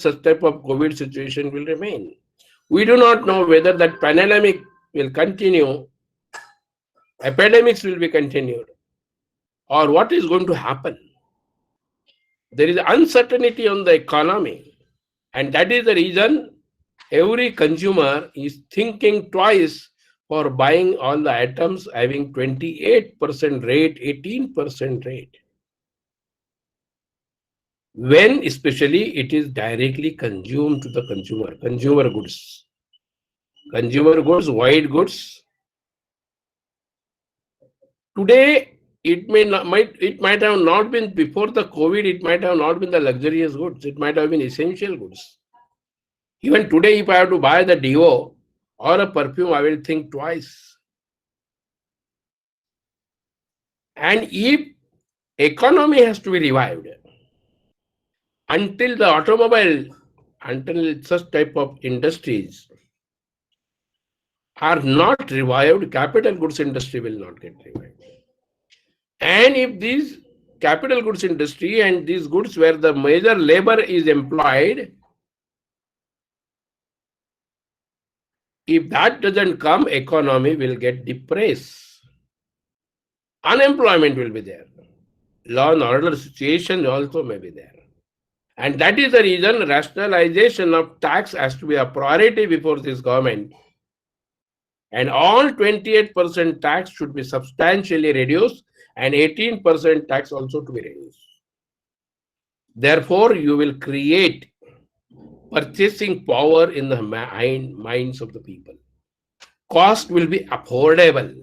such type of COVID situation will remain. We do not know whether that pandemic will continue, epidemics will be continued, or what is going to happen. There is uncertainty on the economy, and that is the reason every consumer is thinking twice for buying all the items having 28% rate, 18% rate. When especially it is directly consumed to the consumer goods. Consumer goods, white goods. Today, it might have not been before the COVID, it might have not been the luxurious goods, it might have been essential goods. Even today, if I have to buy the deo or a perfume, I will think twice. And if economy has to be revived, until the automobile, until such type of industries are not revived, capital goods industry will not get revived. And if these capital goods industry and these goods where the major labor is employed, if that doesn't come, economy will get depressed. Unemployment will be there. Law and order situation also may be there. And that is the reason rationalization of tax has to be a priority before this government. And all 28% tax should be substantially reduced and 18% tax also to be reduced. Therefore, you will create purchasing power in the minds of the people. Cost will be affordable.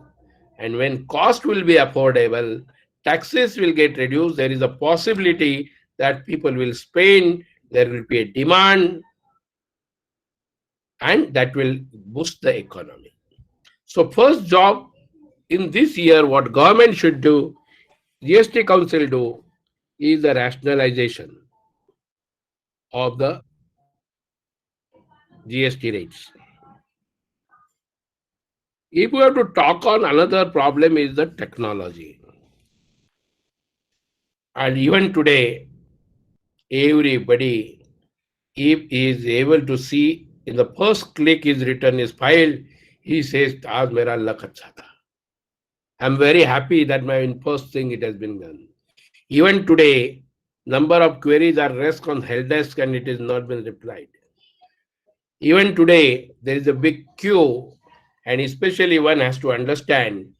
And when cost will be affordable, taxes will get reduced. There is a possibility that people will spend, there will be a demand, and that will boost the economy. So first job in this year, what government should do, GST Council do, is the rationalization of the GST rates. If we have to talk on another problem is the technology. And even today, everybody, if he is able to see in the first click his return is filed, he says, "Aaj mera luck acha tha." I'm very happy that my first thing it has been done. Even today, number of queries are raised on help desk and it has not been replied. Even today, there is a big queue, and especially one has to understand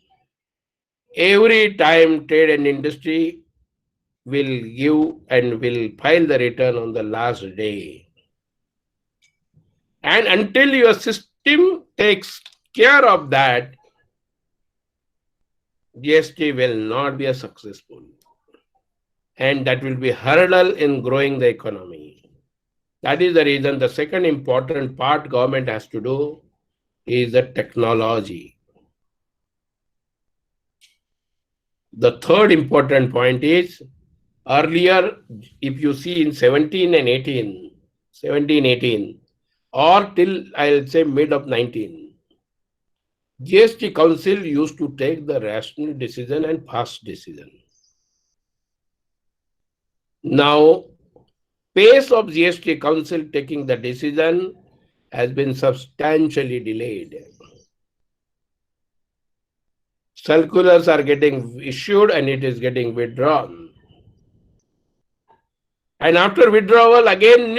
every time trade and industry will give and will file the return on the last day. And until your system takes care of that, GST will not be a successful. And that will be a hurdle in growing the economy. That is the reason the second important part government has to do is the technology. The third important point is earlier, if you see in 17 and 18, or till I'll say mid of 19, GST Council used to take the rational decision and fast decision. Now, pace of GST Council taking the decision has been substantially delayed. Circulars are getting issued and it is getting withdrawn. And after withdrawal, again,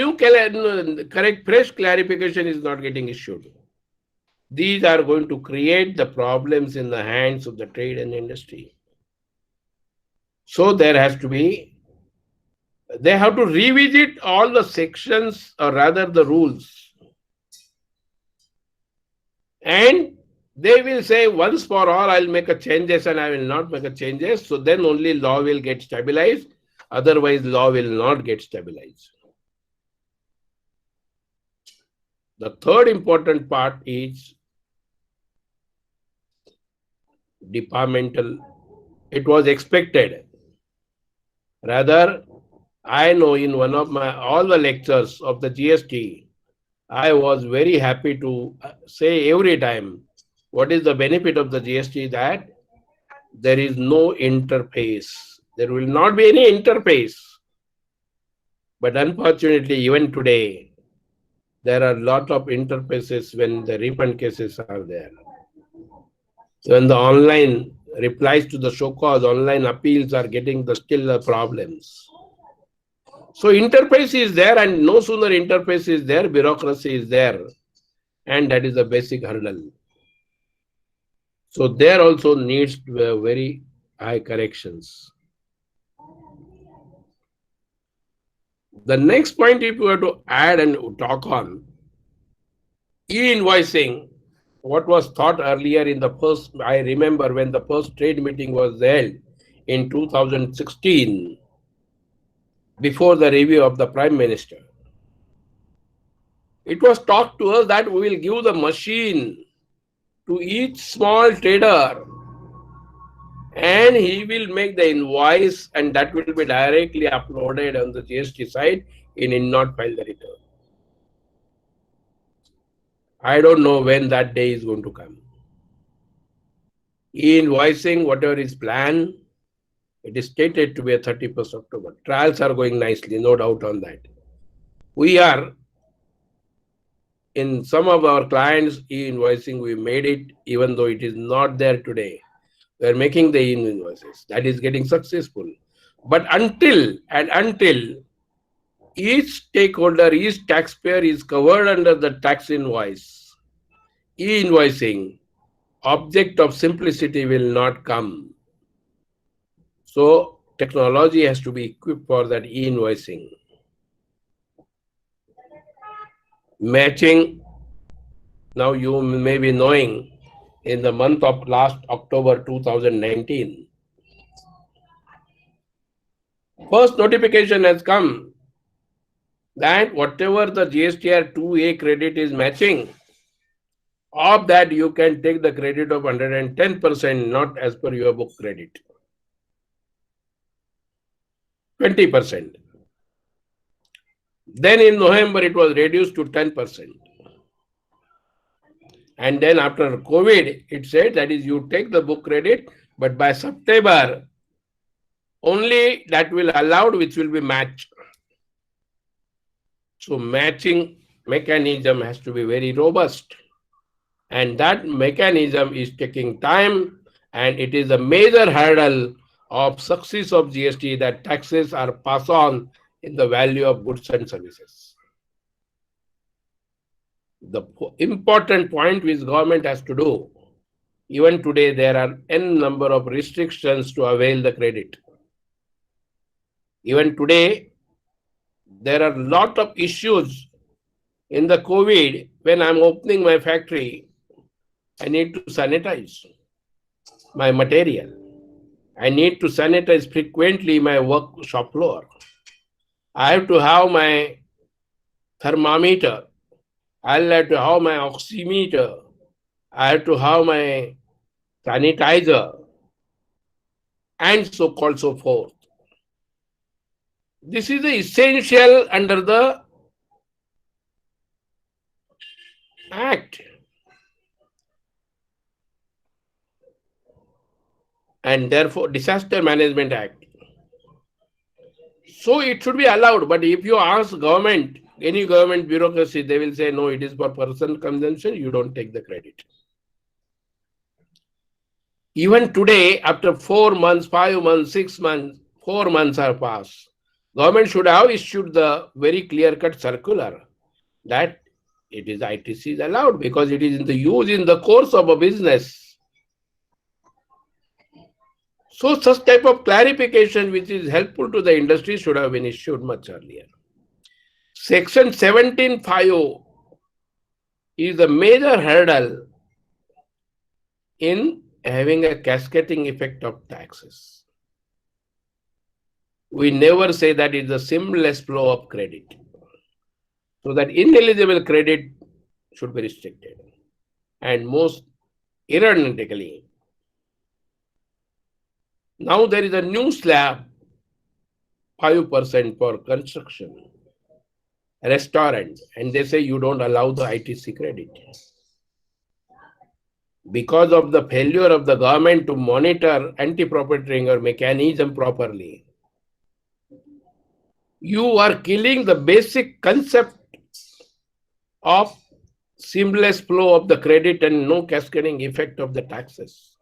fresh clarification is not getting issued. These are going to create the problems in the hands of the trade and industry. So there has to be, they have to revisit all the sections or rather the rules. And they will say once for all, I'll make a changes and I will not make a changes. So then only law will get stabilized. Otherwise, law will not get stabilized. The third important part is departmental. It was expected. Rather, I know in one of my all the lectures of the GST, I was very happy to say every time, what is the benefit of the GST? That there is no interface. There will not be any interface. But unfortunately, even today, there are a lot of interfaces when the refund cases are there. When the online replies to the show cause, online appeals are getting the still problems. So interface is there, and no sooner interface is there, bureaucracy is there, and that is a basic hurdle. So there also needs very high corrections. The next point, if you were to add and talk on e-invoicing, what was thought earlier in the first, I remember when the first trade meeting was held in 2016, before the review of the Prime Minister. It was talked to us that we will give the machine to each small trader and he will make the invoice and that will be directly uploaded on the GST side in not file the return. I don't know when that day is going to come. E-invoicing, whatever is planned, it is stated to be a 31st October. Trials are going nicely, no doubt on that. We are, in some of our clients, e-invoicing, we made it, even though it is not there today. We are making the e-invoices. That is getting successful. But until each stakeholder, each taxpayer is covered under the tax invoice, e-invoicing, object of simplicity will not come. So technology has to be equipped for that e-invoicing. Matching, now you may be knowing, in the month of last October 2019, first notification has come that whatever the GSTR 2A credit is matching, of that you can take the credit of 110%, not as per your book credit. 20%. Then in November it was reduced to 10%. And then after COVID, it said that is you take the book credit, but by September, only that will allowed which will be matched. So matching mechanism has to be very robust. And that mechanism is taking time, and it is a major hurdle of success of GST that taxes are passed on in the value of goods and services. The important point which government has to do, even today there are n number of restrictions to avail the credit. Even today, there are a lot of issues in the COVID. When I'm opening my factory, I need to sanitize my material. I need to sanitize frequently my workshop floor. I have to have my thermometer. I'll have to have my oximeter. I have to have my sanitizer, and so called so forth. This is the essential under the Act. And therefore, Disaster Management Act. So it should be allowed. But if you ask government, any government bureaucracy, they will say, no, it is for personal consumption, you don't take the credit. Even today, after 4 months, 5 months, 6 months, 4 months have passed, government should have issued the very clear-cut circular that it is ITC is allowed because it is in the use in the course of a business. So such type of clarification which is helpful to the industry should have been issued much earlier. Section 17(5) is the major hurdle in having a cascading effect of taxes. We never say that it's a seamless flow of credit. So that ineligible credit should be restricted. And most ironically, now there is a new slab, 5% for construction, restaurants, and they say you don't allow the ITC credit. Because of the failure of the government to monitor anti-profiteering or mechanism properly, You are killing the basic concept of seamless flow of the credit and no cascading effect of the taxes.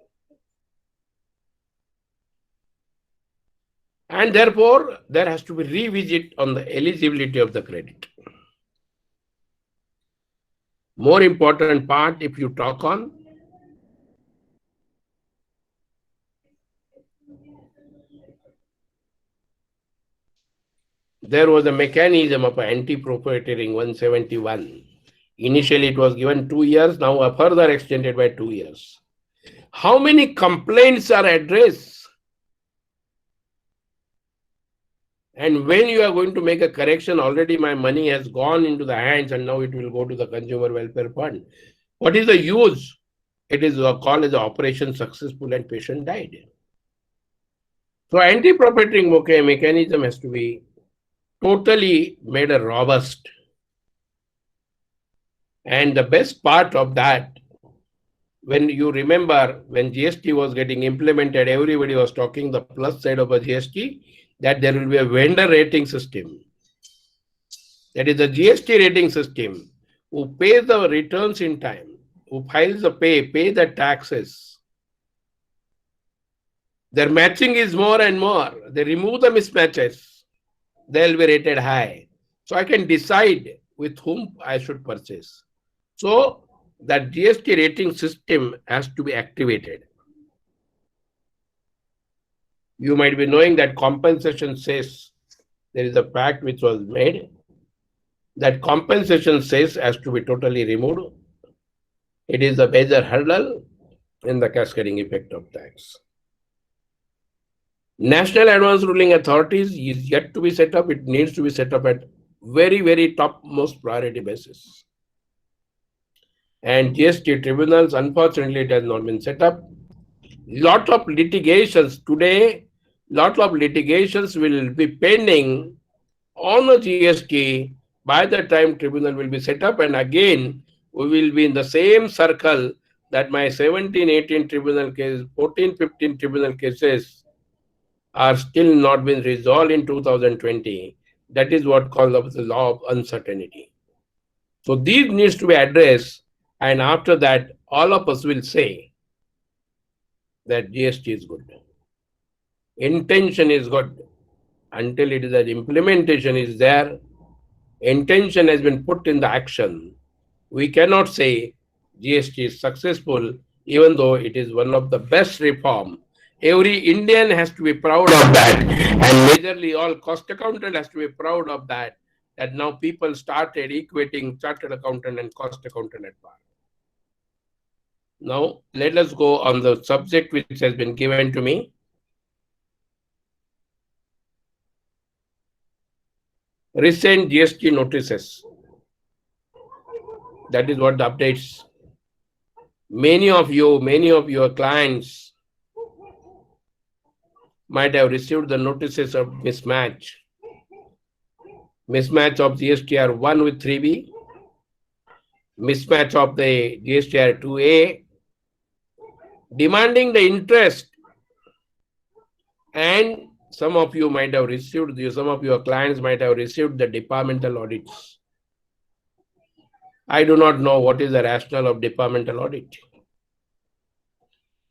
And therefore, there has to be revisit on the eligibility of the credit. More important part, if you talk on, there was a mechanism of anti-proprietary 171. Initially, it was given 2 years, now further extended by 2 years. How many complaints are addressed? And when you are going to make a correction, already my money has gone into the hands and now it will go to the consumer welfare fund. What is the use? It is called as operation successful and patient died. So anti-proprietary mechanism has to be totally made a robust. And the best part of that, when you remember when GST was getting implemented, everybody was talking the plus side of a GST, that there will be a vendor rating system. That is the GST rating system, who pays the returns in time, who files the pay the taxes. Their matching is more and more. They remove the mismatches. They'll be rated high. So I can decide with whom I should purchase. So that GST rating system has to be activated. You might be knowing that compensation cess, there is a pact which was made, that compensation cess has to be totally removed. It is a major hurdle in the cascading effect of tax. National Advance Ruling Authorities is yet to be set up. It needs to be set up at very, very topmost priority basis. And GST tribunals, unfortunately, it has not been set up. Lot of litigations today, will be pending on the GST by the time tribunal will be set up. And again, we will be in the same circle that my 17, 18 tribunal cases, 14, 15 tribunal cases are still not been resolved in 2020. That is what called the law of uncertainty. So these needs to be addressed, and after that, all of us will say that GST is good. Intention is good. Until it is that implementation is there, intention has been put in the action, we cannot say GST is successful, even though it is one of the best reform. Every Indian has to be proud of that, and majorly all cost accountant has to be proud of that, that now people started equating chartered accountant and cost accountant at par. Now, let us go on the subject which has been given to me. Recent GST notices. That is what the updates. Many of your clients might have received the notices of mismatch. Mismatch of GSTR 1 with 3B, mismatch of the GSTR 2A, demanding the interest, and some of you might have received, some of your clients might have received the departmental audits. I do not know what is the rationale of departmental audit.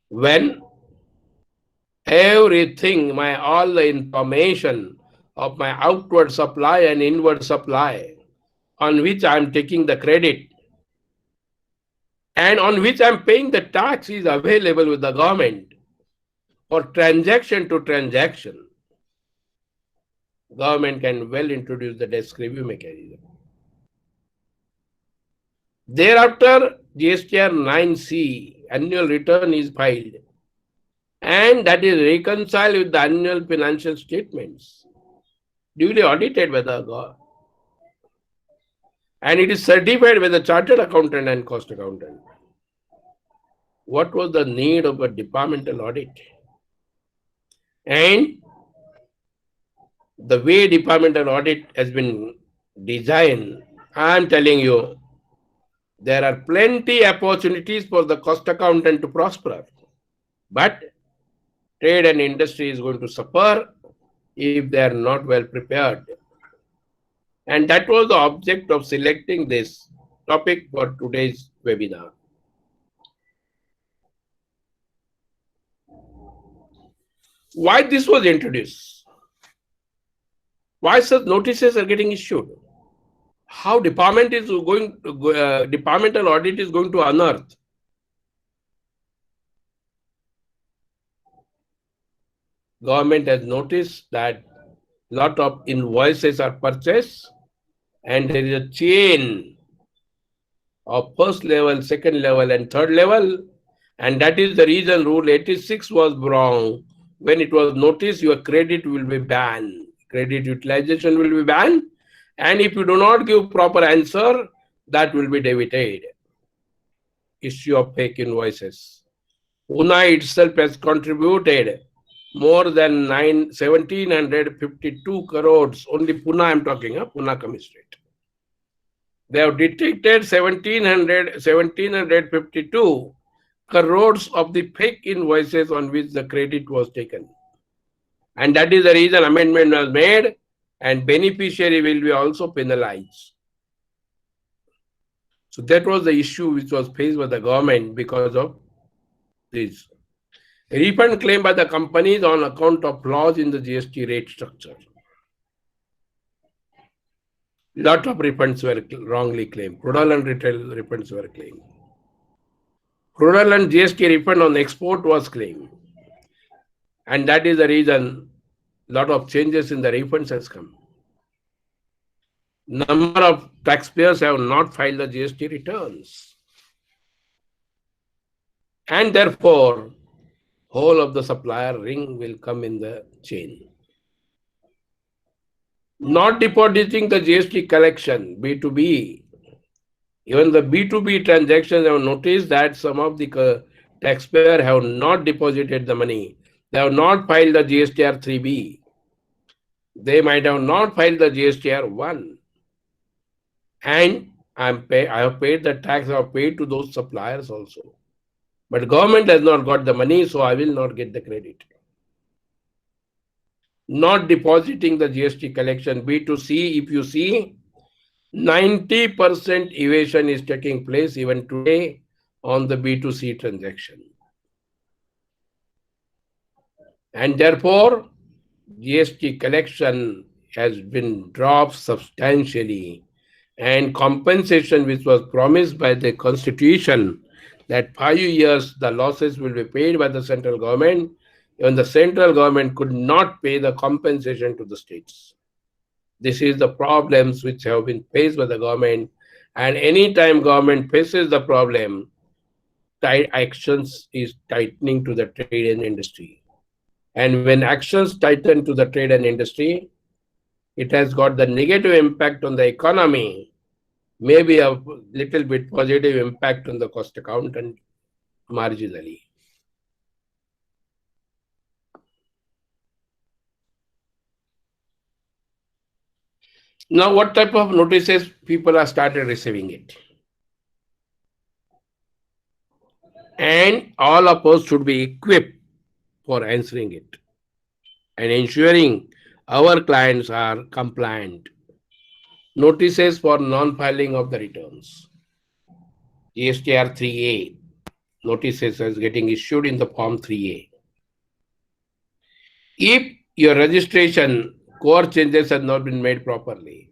When everything, all the information of my outward supply and inward supply, on which I am taking the credit and on which I am paying the tax, is available with the government for transaction to transaction, government can well introduce the desk review mechanism. Thereafter, GSTR 9C, annual return is filed, and that is reconciled with the annual financial statements, duly audited by the government, and it is certified by the chartered accountant and cost accountant. What was the need of a departmental audit? And the way departmental audit has been designed, I am telling you, there are plenty opportunities for the cost accountant to prosper. But trade and industry is going to suffer if they are not well prepared. And that was the object of selecting this topic for today's webinar. Why this was introduced? Why such notices are getting issued? How departmental audit is going to unearth? Government has noticed that lot of invoices are purchased and there is a chain of first level, second level and third level, and that is the reason Rule 86 was wrong. When it was noticed, your credit will be banned. Credit utilization will be banned, and if you do not give proper answer, that will be debited. Issue of fake invoices. Pune itself has contributed more than 1,752 crores. Only Pune I am talking, Pune Commissionerate. They have detected 1,752 crores of the fake invoices on which the credit was taken. And that is the reason amendment was made, and beneficiary will be also penalized. So that was the issue which was faced by the government because of this. Refund claim by the companies on account of flaws in the GST rate structure. Lot of refunds were wrongly claimed. Fraudulent retail refunds were claimed. Fraudulent GST refund on export was claimed. And that is the reason lot of changes in the refunds has come. Number of taxpayers have not filed the GST returns. And therefore, whole of the supplier ring will come in the chain. Not depositing the GST collection, B2B. Even the B2B transactions have noticed that some of the taxpayers have not deposited the money. They have not filed the GSTR 3B. They might have not filed the GSTR 1. And I have paid the tax, I have paid to those suppliers also. But government has not got the money, so I will not get the credit. Not depositing the GST collection, B2C, if you see, 90% evasion is taking place even today on the B2C transaction. And therefore, GST collection has been dropped substantially, and compensation which was promised by the Constitution that 5 years the losses will be paid by the central government, even the central government could not pay the compensation to the states. This is the problems which have been faced by the government, and any time government faces the problem, actions is tightening to the trade and industry. And when actions tighten to the trade and industry, it has got the negative impact on the economy, maybe a little bit positive impact on the cost account and marginally. Now, what type of notices people are started receiving it? And all of us should be equipped for answering it and ensuring our clients are compliant. Notices for non-filing of the returns. GSTR 3A. Notices is getting issued in the form 3A. If your registration core changes have not been made properly.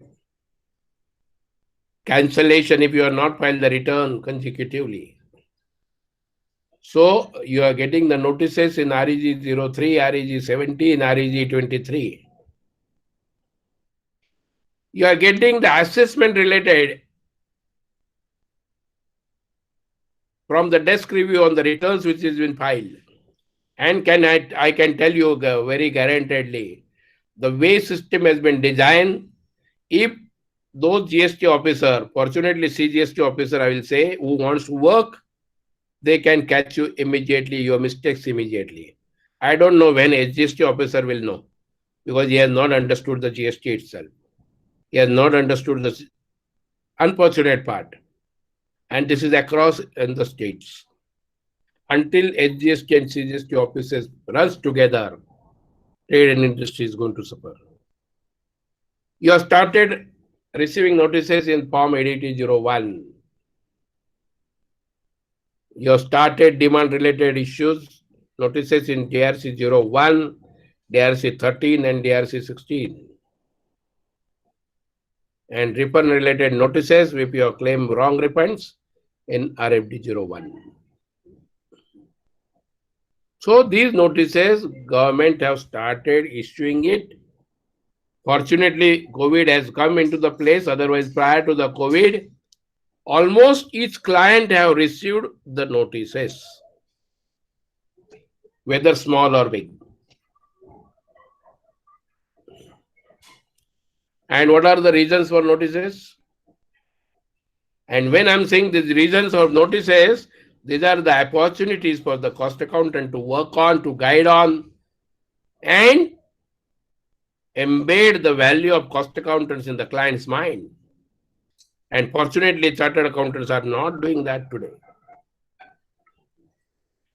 Cancellation if you are not filed the return consecutively. So you are getting the notices in REG 03, REG 17, REG 23. You are getting the assessment related from the desk review on the returns which has been filed. And I can tell you very guaranteedly, the way system has been designed, if those GST officer, fortunately CGST officer I will say, who wants to work, they can catch you immediately, your mistakes immediately. I don't know when a GST officer will know, because he has not understood the GST itself. He has not understood the unfortunate part. And this is across in the states. Until SGST and CGST offices runs together, trade and industry is going to suffer. You have started receiving notices in Form ADT01. You have started demand-related issues, notices in DRC01, DRC13 and DRC16. And refund-related notices if you have claimed wrong refunds in RFD01. So these notices, government have started issuing it. Fortunately, COVID has come into the place. Otherwise, prior to the COVID, almost each client have received the notices, whether small or big. And what are the reasons for notices? And when I'm saying these reasons of notices, these are the opportunities for the cost accountant to work on, to guide on, and embed the value of cost accountants in the client's mind. And fortunately, chartered accountants are not doing that today.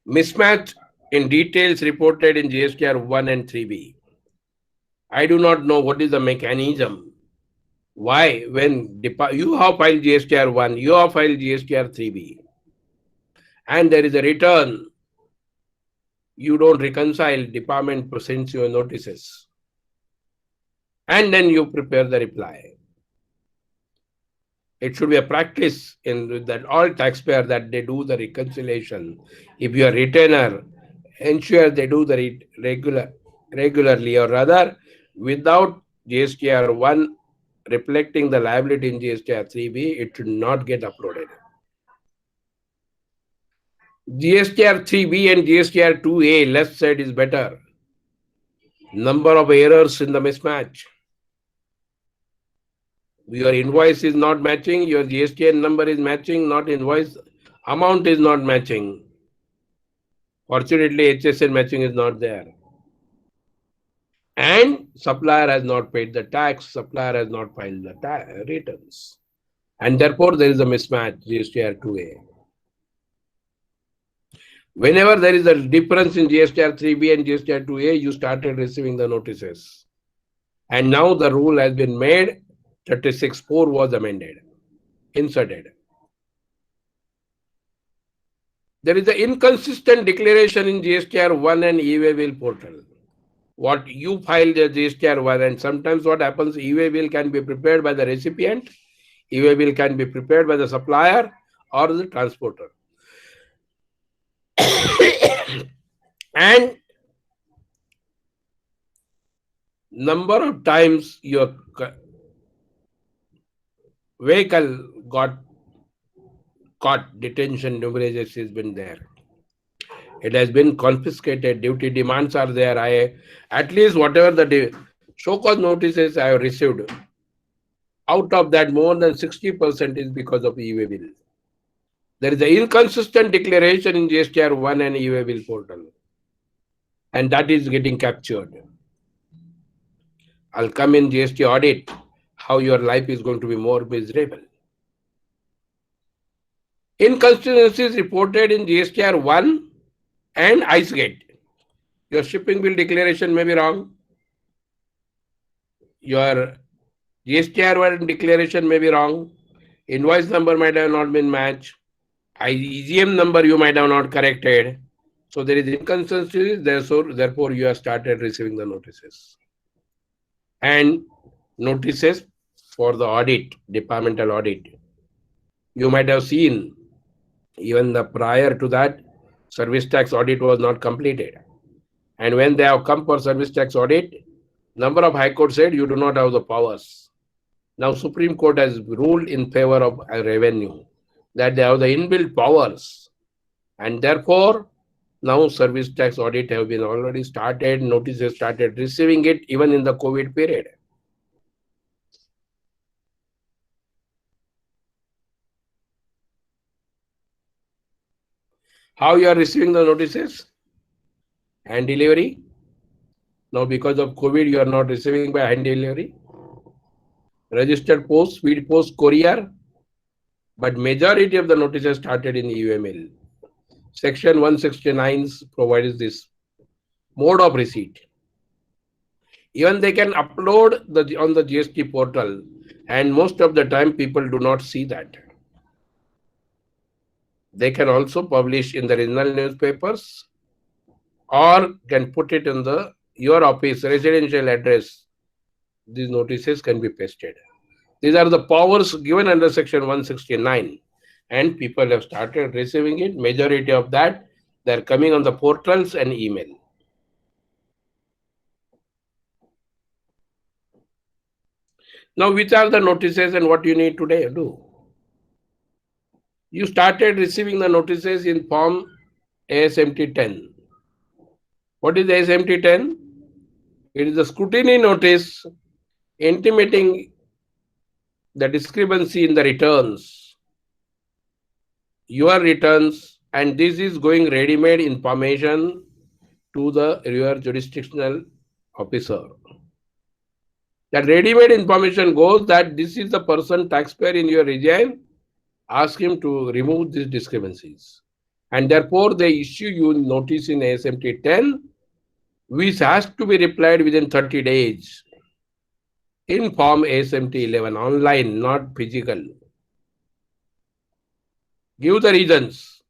Mismatch in details reported in GSTR 1 and 3B. I do not know what is the mechanism. Why, when you have filed GSTR 1, you have filed GSTR 3B, and there is a return, you don't reconcile, department presents your notices, and then you prepare the reply. It should be a practice in that all taxpayers that they do the reconciliation. If you are retainer, ensure they do the regularly, or rather, without GSTR 1 reflecting the liability in GSTR 3B, it should not get uploaded. GSTR 3B and GSTR 2A, left side is better. Number of errors in the mismatch. Your invoice is not matching, your GSTN number is matching, not invoice amount is not matching. Fortunately, HSN matching is not there. And supplier has not paid the tax, supplier has not filed the returns. And therefore, there is a mismatch, GSTR 2A. Whenever there is a difference in GSTR 3B and GSTR 2A, you started receiving the notices. And now the rule has been made, 36(4) was amended, inserted. There is an inconsistent declaration in GSTR 1 and e-way bill portal. What you file the GSTR 1, and sometimes what happens, e-way bill can be prepared by the recipient, e-way bill can be prepared by the supplier or the transporter. And number of times your vehicle got caught, detention numerations has been there. It has been confiscated, duty demands are there. At least whatever the show cause notices I have received, out of that more than 60% is because of e-way bill. There is an inconsistent declaration in GSTR 1 and e-way bill portal, and that is getting captured. I'll come in GST audit, how your life is going to be more miserable. Inconsistencies reported in GSTR 1 and IceGate. Your shipping bill declaration may be wrong. Your GSTR 1 declaration may be wrong. Invoice number might have not been matched. EGM number you might have not corrected. So there is inconsistency, therefore you have started receiving the notices. And notices for the audit, departmental audit. You might have seen, even the prior to that, service tax audit was not completed. And when they have come for service tax audit, number of High Court said you do not have the powers. Now Supreme Court has ruled in favor of revenue, that they have the inbuilt powers. And therefore, now service tax audit have been already started, notices started receiving it even in the COVID period. How you are receiving the notices? Hand delivery. Now because of COVID, you are not receiving by hand delivery. Registered post, speed post, courier. But majority of the notices started in UML. Section 169 provides this mode of receipt. Even they can upload on the GST portal, and most of the time people do not see that. They can also publish in the regional newspapers or can put it in the your office residential address. These notices can be pasted. These are the powers given under section 169, and people have started receiving it. Majority of that, they're coming on the portals and email. Now, which are the notices and what you need today do? You started receiving the notices in form ASMT 10. What is ASMT 10? It is a scrutiny notice intimating the discrepancy in the returns, your returns, and this is going ready-made information to your jurisdictional officer. That ready-made information goes that this is the person taxpayer in your region, ask him to remove these discrepancies. And therefore, they issue you notice in ASMT 10, which has to be replied within 30 days in form ASMT 11, online, not physical. Give the reasons.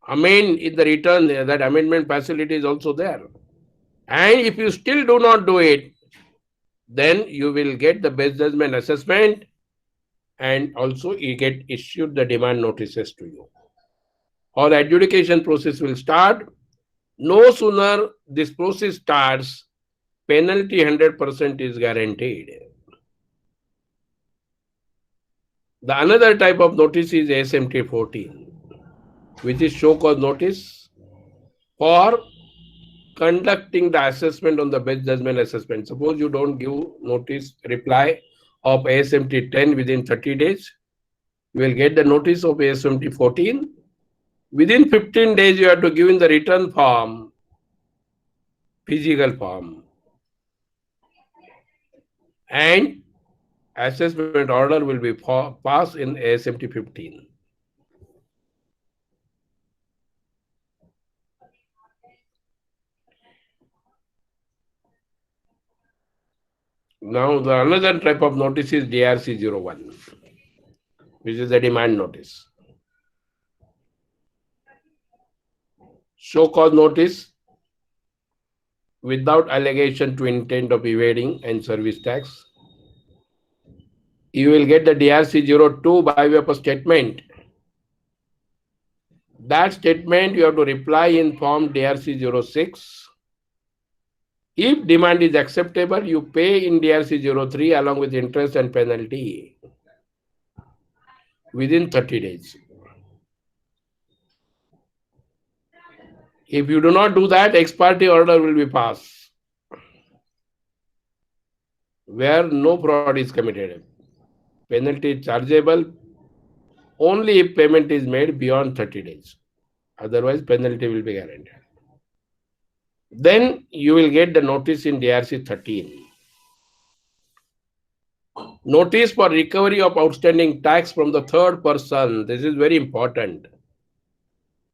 Amend in the return, that amendment facility is also there. And if you still do not do it, then you will get the best judgment assessment and also you get issued the demand notices to you. Or the adjudication process will start. No sooner this process starts, penalty 100% is guaranteed. The another type of notice is ASMT 14, which is show cause notice for conducting the assessment on the best judgment assessment. Suppose you don't give notice reply of ASMT 10 within 30 days, you will get the notice of ASMT 14. Within 15 days, you have to give in the return form, physical form, and assessment order will be passed in ASMT 15. Now, the another type of notice is DRC 01, which is the demand notice. Show cause notice without allegation to intent of evading and service tax. You will get the DRC 02 by way of a statement. That statement you have to reply in form DRC 06. If demand is acceptable, you pay in DRC 03 along with interest and penalty within 30 days. If you do not do that, ex parte order will be passed, where no fraud is committed. Penalty is chargeable only if payment is made beyond 30 days. Otherwise, penalty will be guaranteed. Then you will get the notice in DRC 13. Notice for recovery of outstanding tax from the third person. This is very important.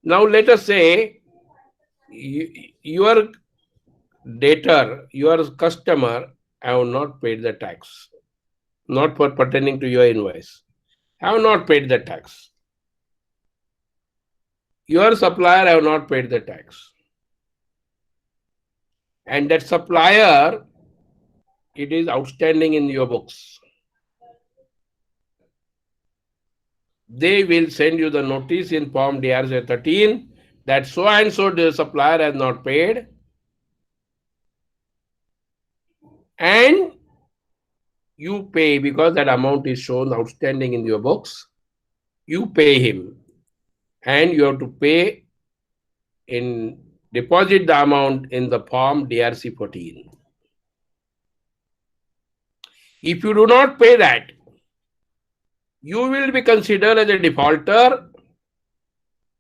Now let us say your debtor, your customer have not paid the tax, not for pertaining to your invoice, have not paid the tax. Your supplier have not paid the tax. And that supplier, it is outstanding in your books. They will send you the notice in form DRC 13 that so and so the supplier has not paid, and you pay because that amount is shown outstanding in your books. You pay him, and you have to pay in deposit the amount in the form DRC 14. If you do not pay that, you will be considered as a defaulter,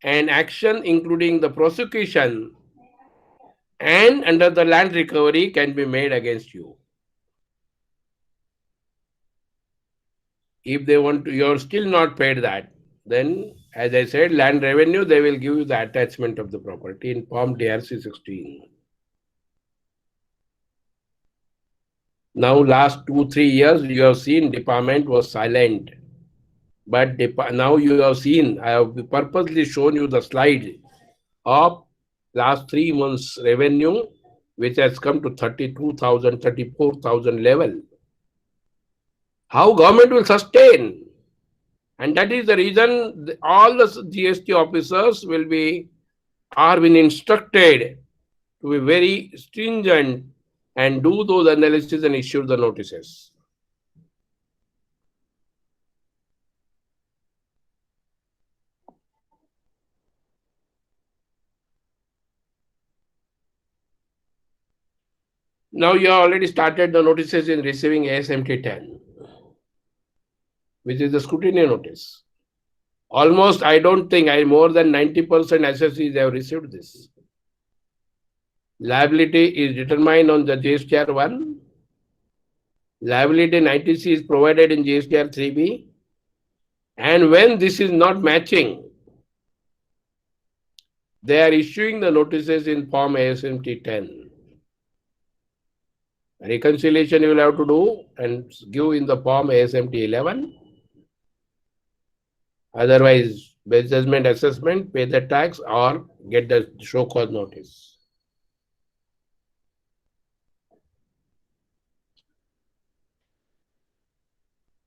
and action including the prosecution and under the land recovery can be made against you. If they want to, you're still not paid that, then as I said, land revenue, they will give you the attachment of the property in form DRC 16. Now, last 2-3 years, you have seen department was silent. But now you have seen, I have purposely shown you the slide of last 3 months revenue, which has come to 32,000, 34,000 level. How government will sustain? And that is the reason all the GST officers are being instructed to be very stringent and do those analysis and issue the notices. Now you have already started the notices in receiving ASMT 10, which is the scrutiny notice. Almost, I don't think, more than 90% SSCs have received this. Liability is determined on the GSTR 1. Liability 90C is provided in GSTR 3B. And when this is not matching, they are issuing the notices in form ASMT 10. Reconciliation you will have to do and give in the form ASMT 11. Otherwise, base judgment assessment, pay the tax or get the show cause notice.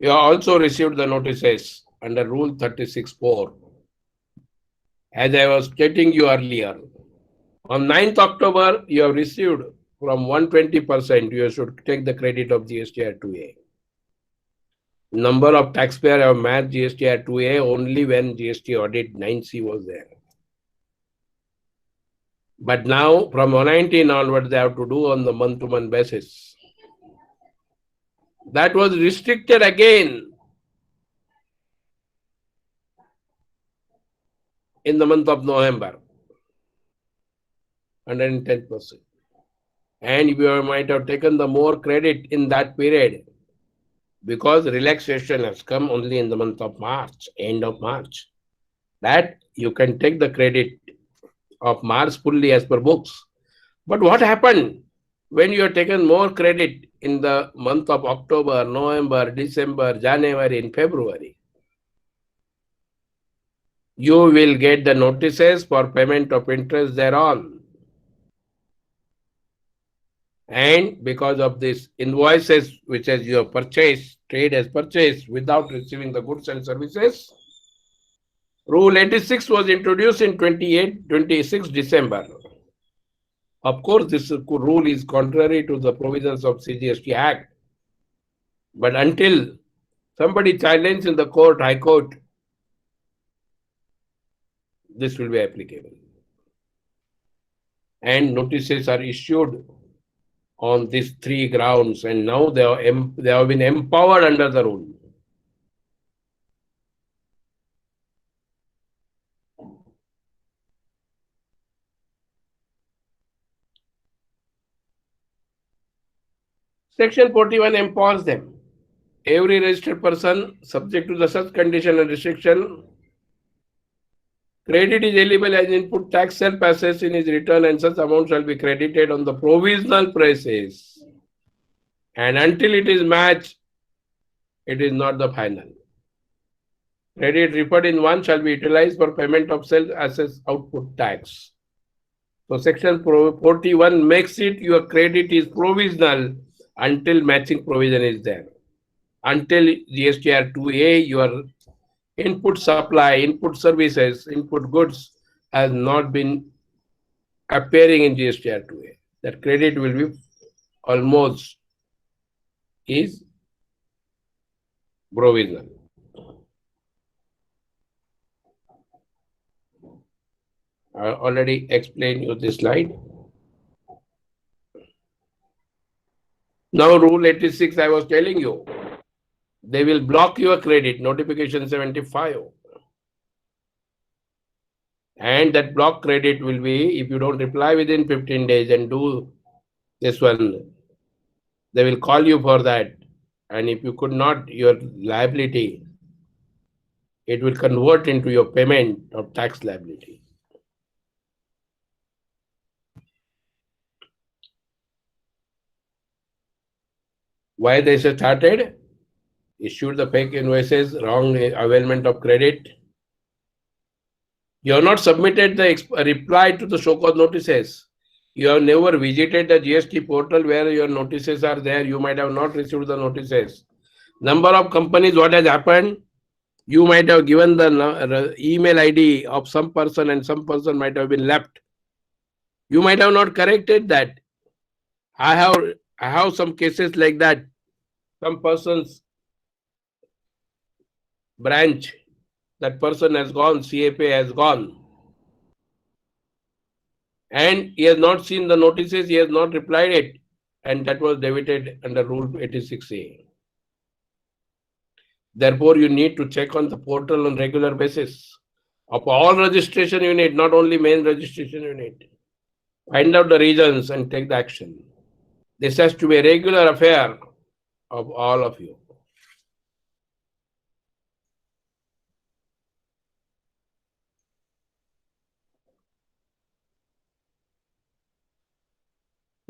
You have also received the notices under Rule 36(4). As I was stating you earlier, on 9th October, you have received from 120%, you should take the credit of GSTR 2A. Number of taxpayers have matched GSTR 2A only when GST audit 9C was there. But now, from 119 onwards, they have to do on the month-to-month basis. That was restricted again in the month of November, 110%. And you might have taken the more credit in that period because relaxation has come only in the month of March, end of March. That you can take the credit of March fully as per books. But what happened when you have taken more credit in the month of October, November, December, January, and February? You will get the notices for payment of interest thereon. And because of this invoices which as you have purchased, trade has purchased without receiving the goods and services, Rule 86 was introduced in 26 December. Of course, this rule is contrary to the provisions of CGST Act. But until somebody challenges in the court, High Court, this will be applicable. And notices are issued on these three grounds, and now they have been empowered under the rule. Section 41 empowers them. Every registered person subject to the such condition and restriction, credit is eligible as input tax self-assessed in his return, and such amount shall be credited on the provisional basis. And until it is matched, it is not the final. Credit referred in one shall be utilized for payment of self-assessed output tax. So section 41 makes it your credit is provisional until matching provision is there. Until GSTR 2A, your input supply, input services, input goods has not been appearing in GSTR 2A. That credit will be almost is provisional. I already explained you this slide. Now Rule 86, I was telling you, they will block your credit, notification 75. And that block credit will be, if you don't reply within 15 days and do this one, they will call you for that. And if you could not, your liability, it will convert into your payment of tax liability. Why they started? Issued the fake invoices, wrong availment of credit. You have not submitted the reply to the show cause notices. You have never visited the GST portal where your notices are there. You might have not received the notices. Number of companies, what has happened? You might have given the email ID of some person and some person might have been left. You might have not corrected that. I have some cases like that. Some person's branch, that person has gone, CFA has gone. And he has not seen the notices, he has not replied it. And that was debited under Rule 86A. Therefore, you need to check on the portal on regular basis of all registration unit, not only main registration unit. Find out the reasons and take the action. This has to be a regular affair of all of you.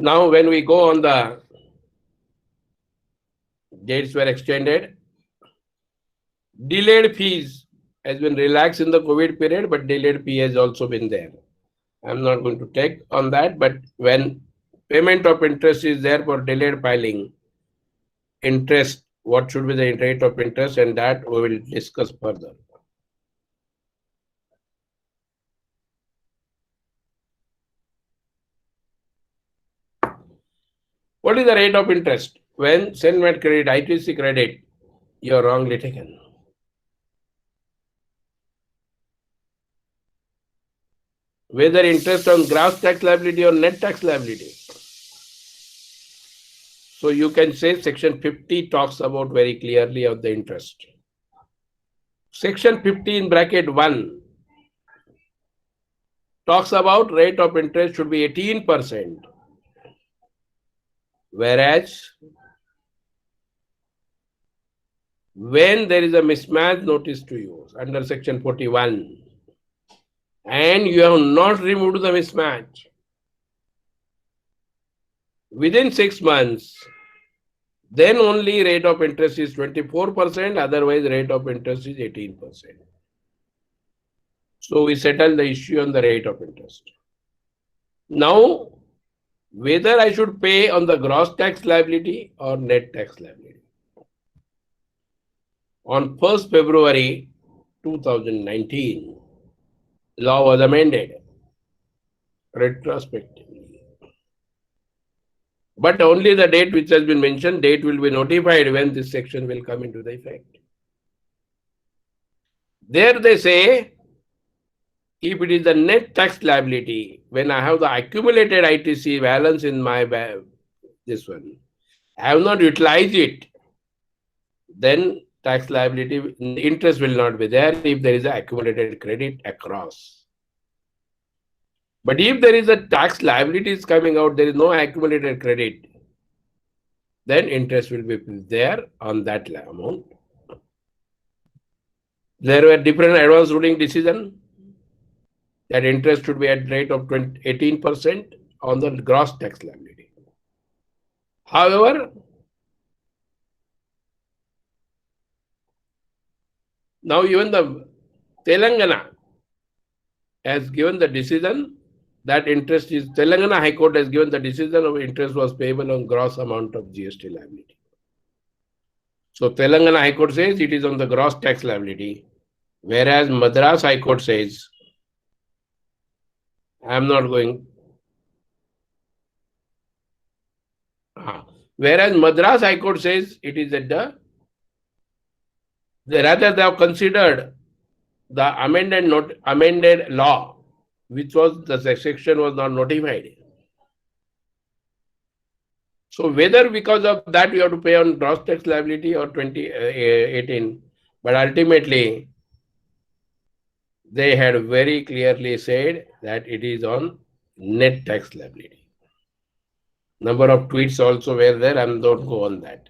Now, when we go on the dates were extended, delayed fees has been relaxed in the COVID period, but delayed fee has also been there. I'm not going to take on that, but when payment of interest is there for delayed filing, interest, what should be the rate of interest, and that we will discuss further. What is the rate of interest? When Senmet credit, ITC credit, you are wrongly taken. Whether interest on gross tax liability or net tax liability. So you can say section 50 talks about very clearly of the interest. Section 50 in bracket 1 talks about rate of interest should be 18%. Whereas when there is a mismatch notice to you under section 41 and you have not removed the mismatch within 6 months, then only rate of interest is 24%, otherwise rate of interest is 18%. So we settle the issue on the rate of interest. Now, whether I should pay on the gross tax liability or net tax liability. On 1st February 2019, law was amended retrospectively. But only the date which has been mentioned, date will be notified when this section will come into the effect. There they say, if it is the net tax liability, when I have the accumulated ITC balance in my this one, I have not utilized it, then tax liability, interest will not be there if there is an accumulated credit across. But if there is a tax liabilities coming out, there is no accumulated credit, then interest will be there on that amount. There were different advance ruling decisions that interest should be at rate of 18% on the gross tax liability. However, now even the Telangana has given the decision that interest is, Telangana High Court has given the decision of interest was payable on gross amount of GST liability. So Telangana High Court says it is on the gross tax liability, whereas Madras High Court says, I am not going. Whereas Madras High Court says it is at rather they have considered the amended law, which was the section was not notified. So whether because of that you have to pay on gross tax liability or 2018, but ultimately they had very clearly said that it is on net tax liability. Number of tweets also were there, I don't go on that.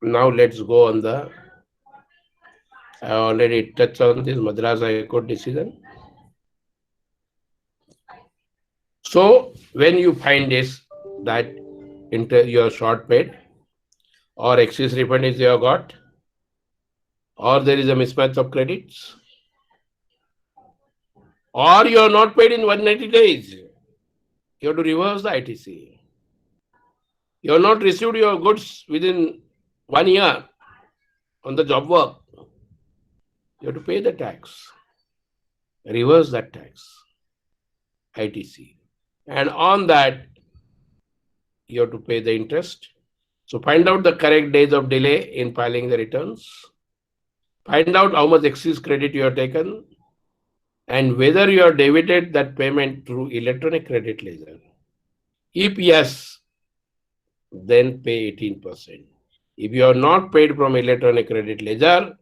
Now let's go on the, I already touched on this Madras High Court decision. So when you find this, that you are short paid, or excess refund is you have got, or there is a mismatch of credits, or you are not paid in 190 days. You have to reverse the ITC. You have not received your goods within 1 year on the job work. You have to pay the tax. Reverse that tax, ITC. And on that, you have to pay the interest. So find out the correct days of delay in filing the returns. Find out how much excess credit you have taken and whether you have debited that payment through electronic credit ledger. If yes, then pay 18%. If you are not paid from electronic credit ledger,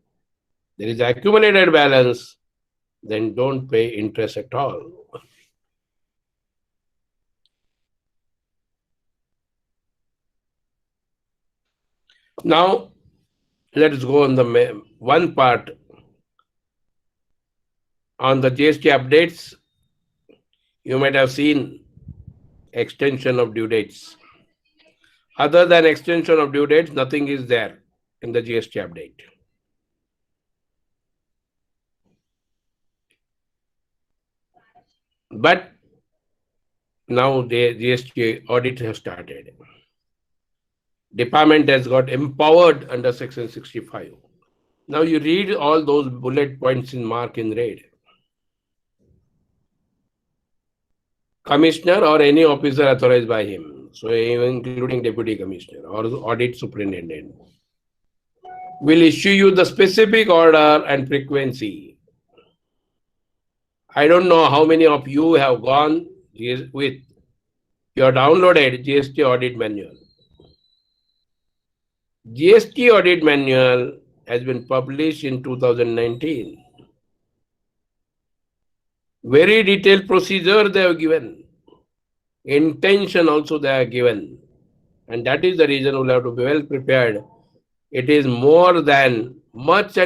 there is accumulated balance, then don't pay interest at all. Now, let's go on the one part on the GST updates. You might have seen extension of due dates. Other than extension of due dates, nothing is there in the GST update. But now the GST audit has started. Department has got empowered under Section 65. Now you read all those bullet points in mark in red. Commissioner or any officer authorized by him, so including deputy commissioner or audit superintendent, will issue you the specific order and frequency. I don't know how many of you have gone with your downloaded GST audit manual. GST audit manual has been published in 2019. Very detailed procedure they have given. Intention also they are given. And that is the reason we'll have to be well prepared. It is more than, much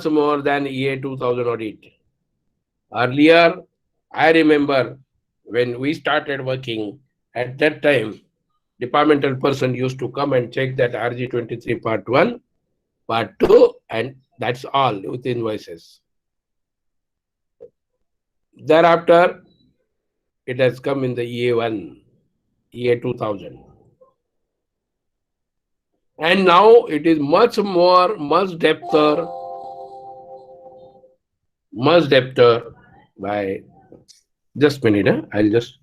more than EA 2000 audit. Earlier, I remember when we started working, at that time, departmental person used to come and check that RG23 part 1, part 2, and that's all with invoices. Thereafter, it has come in the EA1, EA 2000. And now it is much more, much depther by, just a minute, I'll just,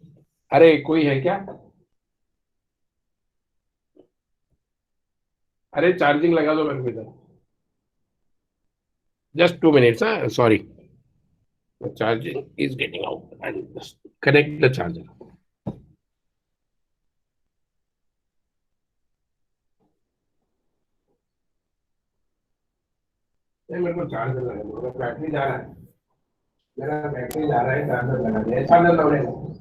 अरे कोई है क्या? अरे charging लगा दो मेरे को इधर. Just 2 minutes, sorry. The charging is getting out. I'll just connect the charger. मेरे को चार्जर लगा, बैटरी जा रहा है, मेरा बैटरी जा रहा है, चार्जर लगा दिया, चार्जर लगाने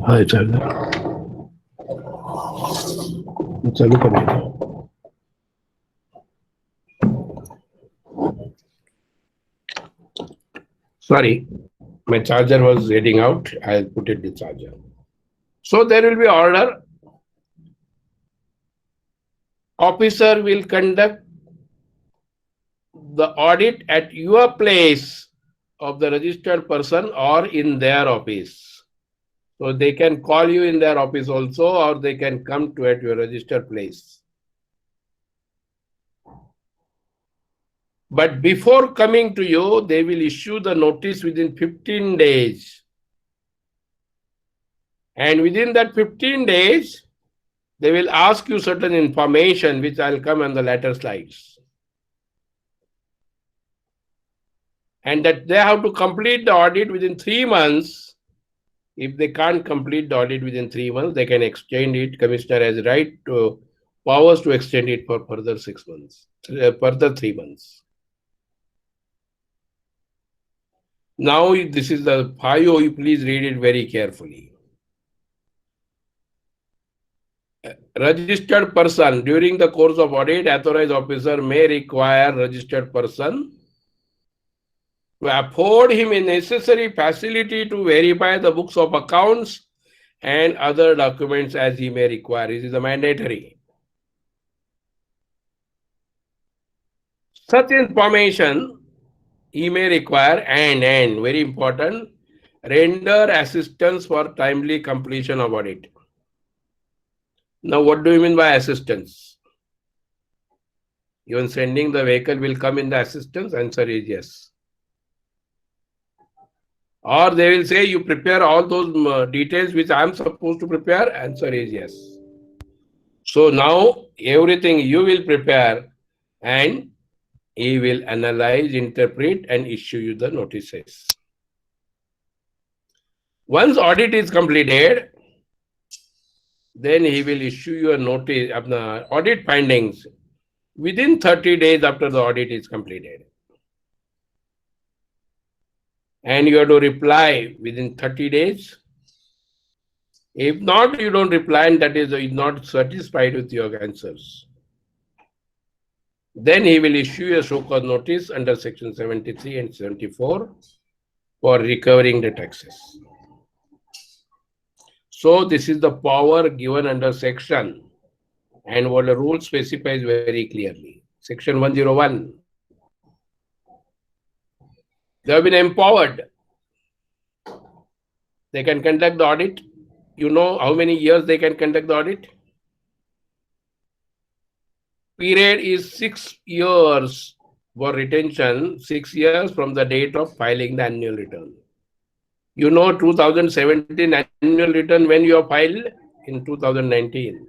हाँ चार्जर चालू कर देता हूँ. Sorry, my charger was heading out. I'll put it in the charger. So there will be order. Officer will conduct the audit at your place of the registered person or in their office. So they can call you in their office also, or they can come to at your registered place. But before coming to you, they will issue the notice within 15 days. And within that 15 days, they will ask you certain information, which I'll come on the later slides. And that they have to complete the audit within 3 months. If they can't complete the audit within 3 months, they can extend it. Commissioner has right to powers to extend it for further 6 months, further 3 months. Now this is the 5O, you please read it very carefully. Registered person. During the course of audit, authorized officer may require registered person to afford him a necessary facility to verify the books of accounts and other documents as he may require. This is a mandatory. Such information he may require and very important, render assistance for timely completion of audit. Now, what do you mean by assistance? Even sending the vehicle will come in the assistance? Answer is yes. Or they will say, you prepare all those details which I am supposed to prepare? Answer is yes. So now everything you will prepare and he will analyze, interpret and issue you the notices. Once audit is completed, then he will issue you a notice of the audit findings within 30 days after the audit is completed. And you have to reply within 30 days. If not, you don't reply, and that is not satisfied with your answers. Then he will issue a show-cause notice under section 73 and 74 for recovering the taxes. So this is the power given under section, and what the rule specifies very clearly. Section 101. They have been empowered. They can conduct the audit. You know how many years they can conduct the audit? Period is 6 years for retention, 6 years from the date of filing the annual return. You know 2017 annual return when you have filed? In 2019.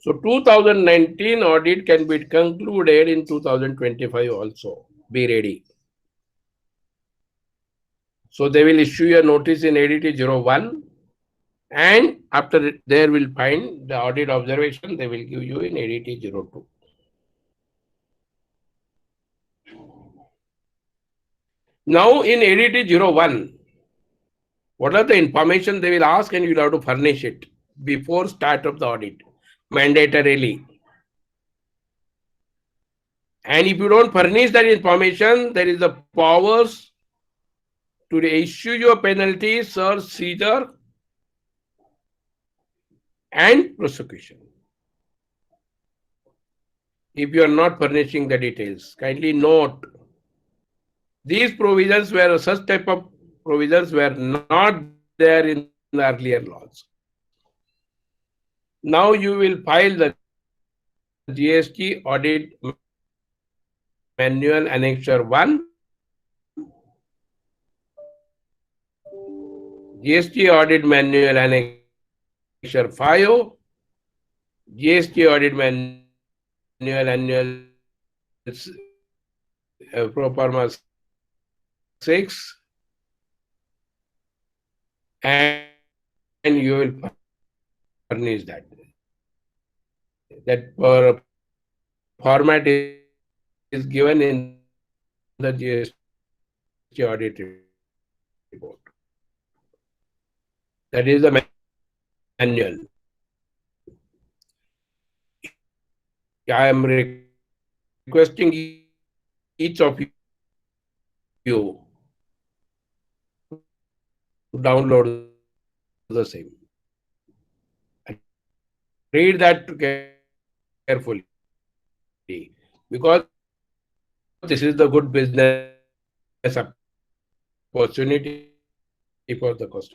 So 2019 audit can be concluded in 2025 also. Be ready. So they will issue a notice in ADT 01, and after there will find the audit observation, they will give you in ADT 02. Now in ADT 01, what are the information they will ask, and you will have to furnish it before start of the audit, mandatorily. And if you don't furnish that information, there is the powers to issue your penalty, search, seizure, and prosecution. If you are not furnishing the details, kindly note, these provisions were, such type of provisions were not there in the earlier laws. Now you will file the GST audit manual annexure 1, GST audit manual annexure 5, GST audit manual annual pro forma 6, and you will furnish that. That format is given in the GST audit report. That is the manual. I am requesting each of you to download the same. Read that carefully, because this is the good business opportunity for the cost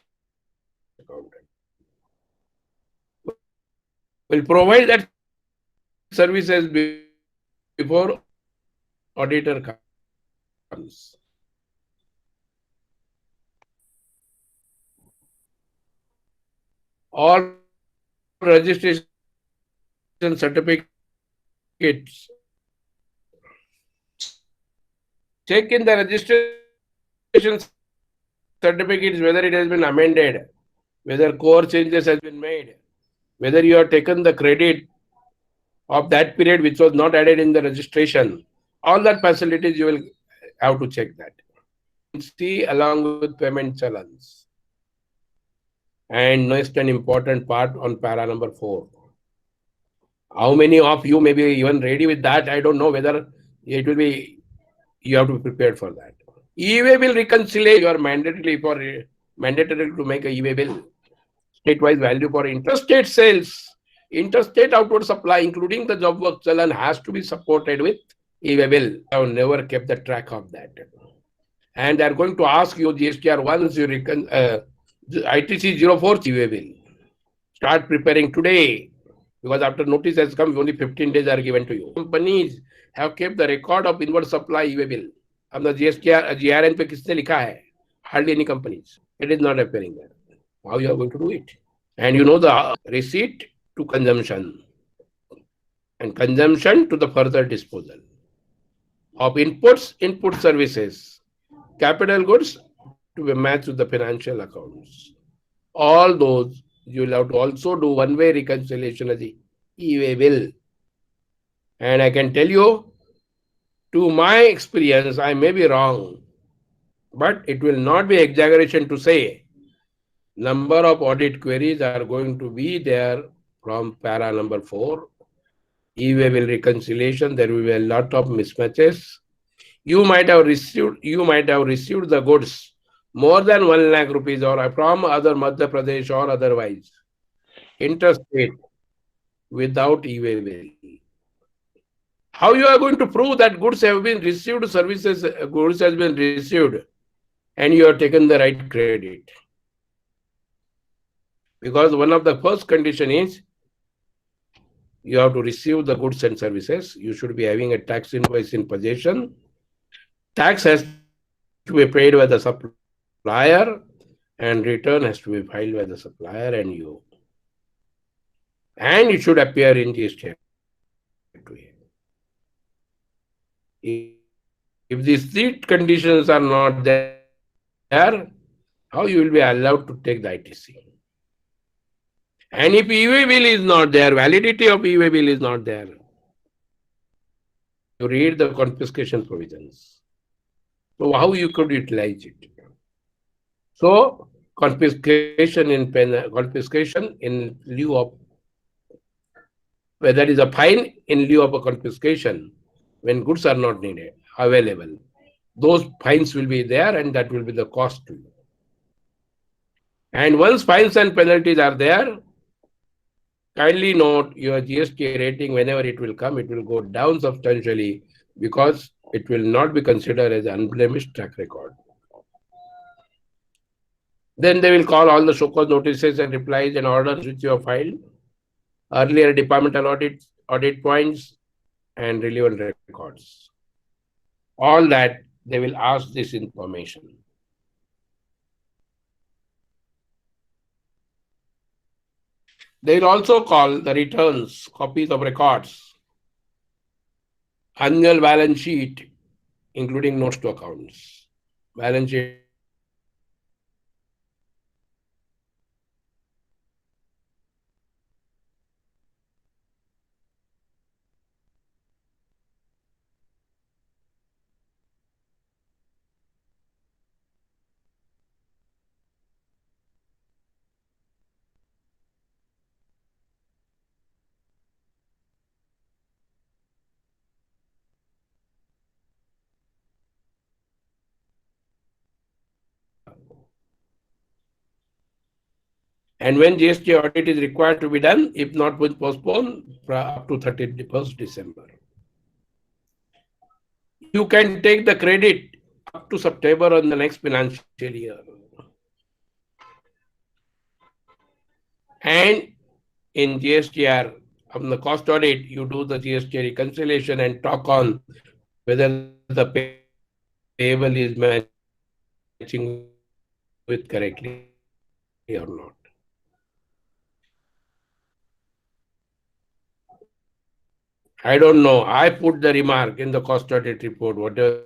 accountant. We'll provide that services before auditor comes. All registration certificates, check in the registration certificates whether it has been amended, whether core changes has been made, whether you have taken the credit of that period which was not added in the registration. All that facilities you will have to check that. currency along with payment challenge. And next, an important part on para number 4. How many of you may be even ready with that? I don't know whether it will be, you have to be prepared for that. E-way bill reconciliation, you are mandatory to make a E-way bill. State-wise value for interstate sales. Interstate outward supply, including the job work challan, has to be supported with E-way bill. I have never kept the track of that. And they are going to ask you GSTR once you ITC 04 E-way bill. Start preparing today, because after notice has come, only 15 days are given to you. Companies have kept the record of inward supply E-way bill. अब the GRN पे किसने लिखा है? Hardly any companies. It is not appearing there. How you are going to do it? And you know the receipt to consumption and consumption to the further disposal of input services, capital goods to be matched with the financial accounts. All those you will have to also do one-way reconciliation as the E-way bill. And I can tell you, to my experience, I may be wrong, but it will not be exaggeration to say number of audit queries are going to be there from para number 4. E-way bill reconciliation, there will be a lot of mismatches. You might have received the goods more than 1 lakh rupees or from other Madhya Pradesh or otherwise, interstate, without E-way bill. How you are going to prove that goods have been received, goods has been received, and you have taken the right credit? Because one of the first condition is you have to receive the goods and services. You should be having a tax invoice in possession. Tax has to be paid by the supplier, and return has to be filed by the supplier and you. And it should appear in GST Act 2A. If these 3 conditions are not there, how you will be allowed to take the ITC? And if E-way bill is not there, validity of E-way bill is not there, you read the confiscation provisions. So how you could utilize it? So confiscation in lieu of, whether it is a fine in lieu of a confiscation when goods are not needed, available. Those fines will be there and that will be the cost to you. And once fines and penalties are there, kindly note your GST rating, whenever it will come, it will go down substantially because it will not be considered as an unblemished track record. Then they will call all the show-cause notices and replies and orders which you have filed, earlier departmental audit points, and relevant records. All that they will ask this information. They will also call the returns, copies of records, annual balance sheet, including notes to accounts, balance sheet, and when GST audit is required to be done, if not, will postpone up to 31st December. You can take the credit up to September on the next financial year. And in GSTR, on the cost audit, you do the GST reconciliation and talk on whether the payable is matching with correctly or not. I don't know. I put the remark in the cost audit report, whatever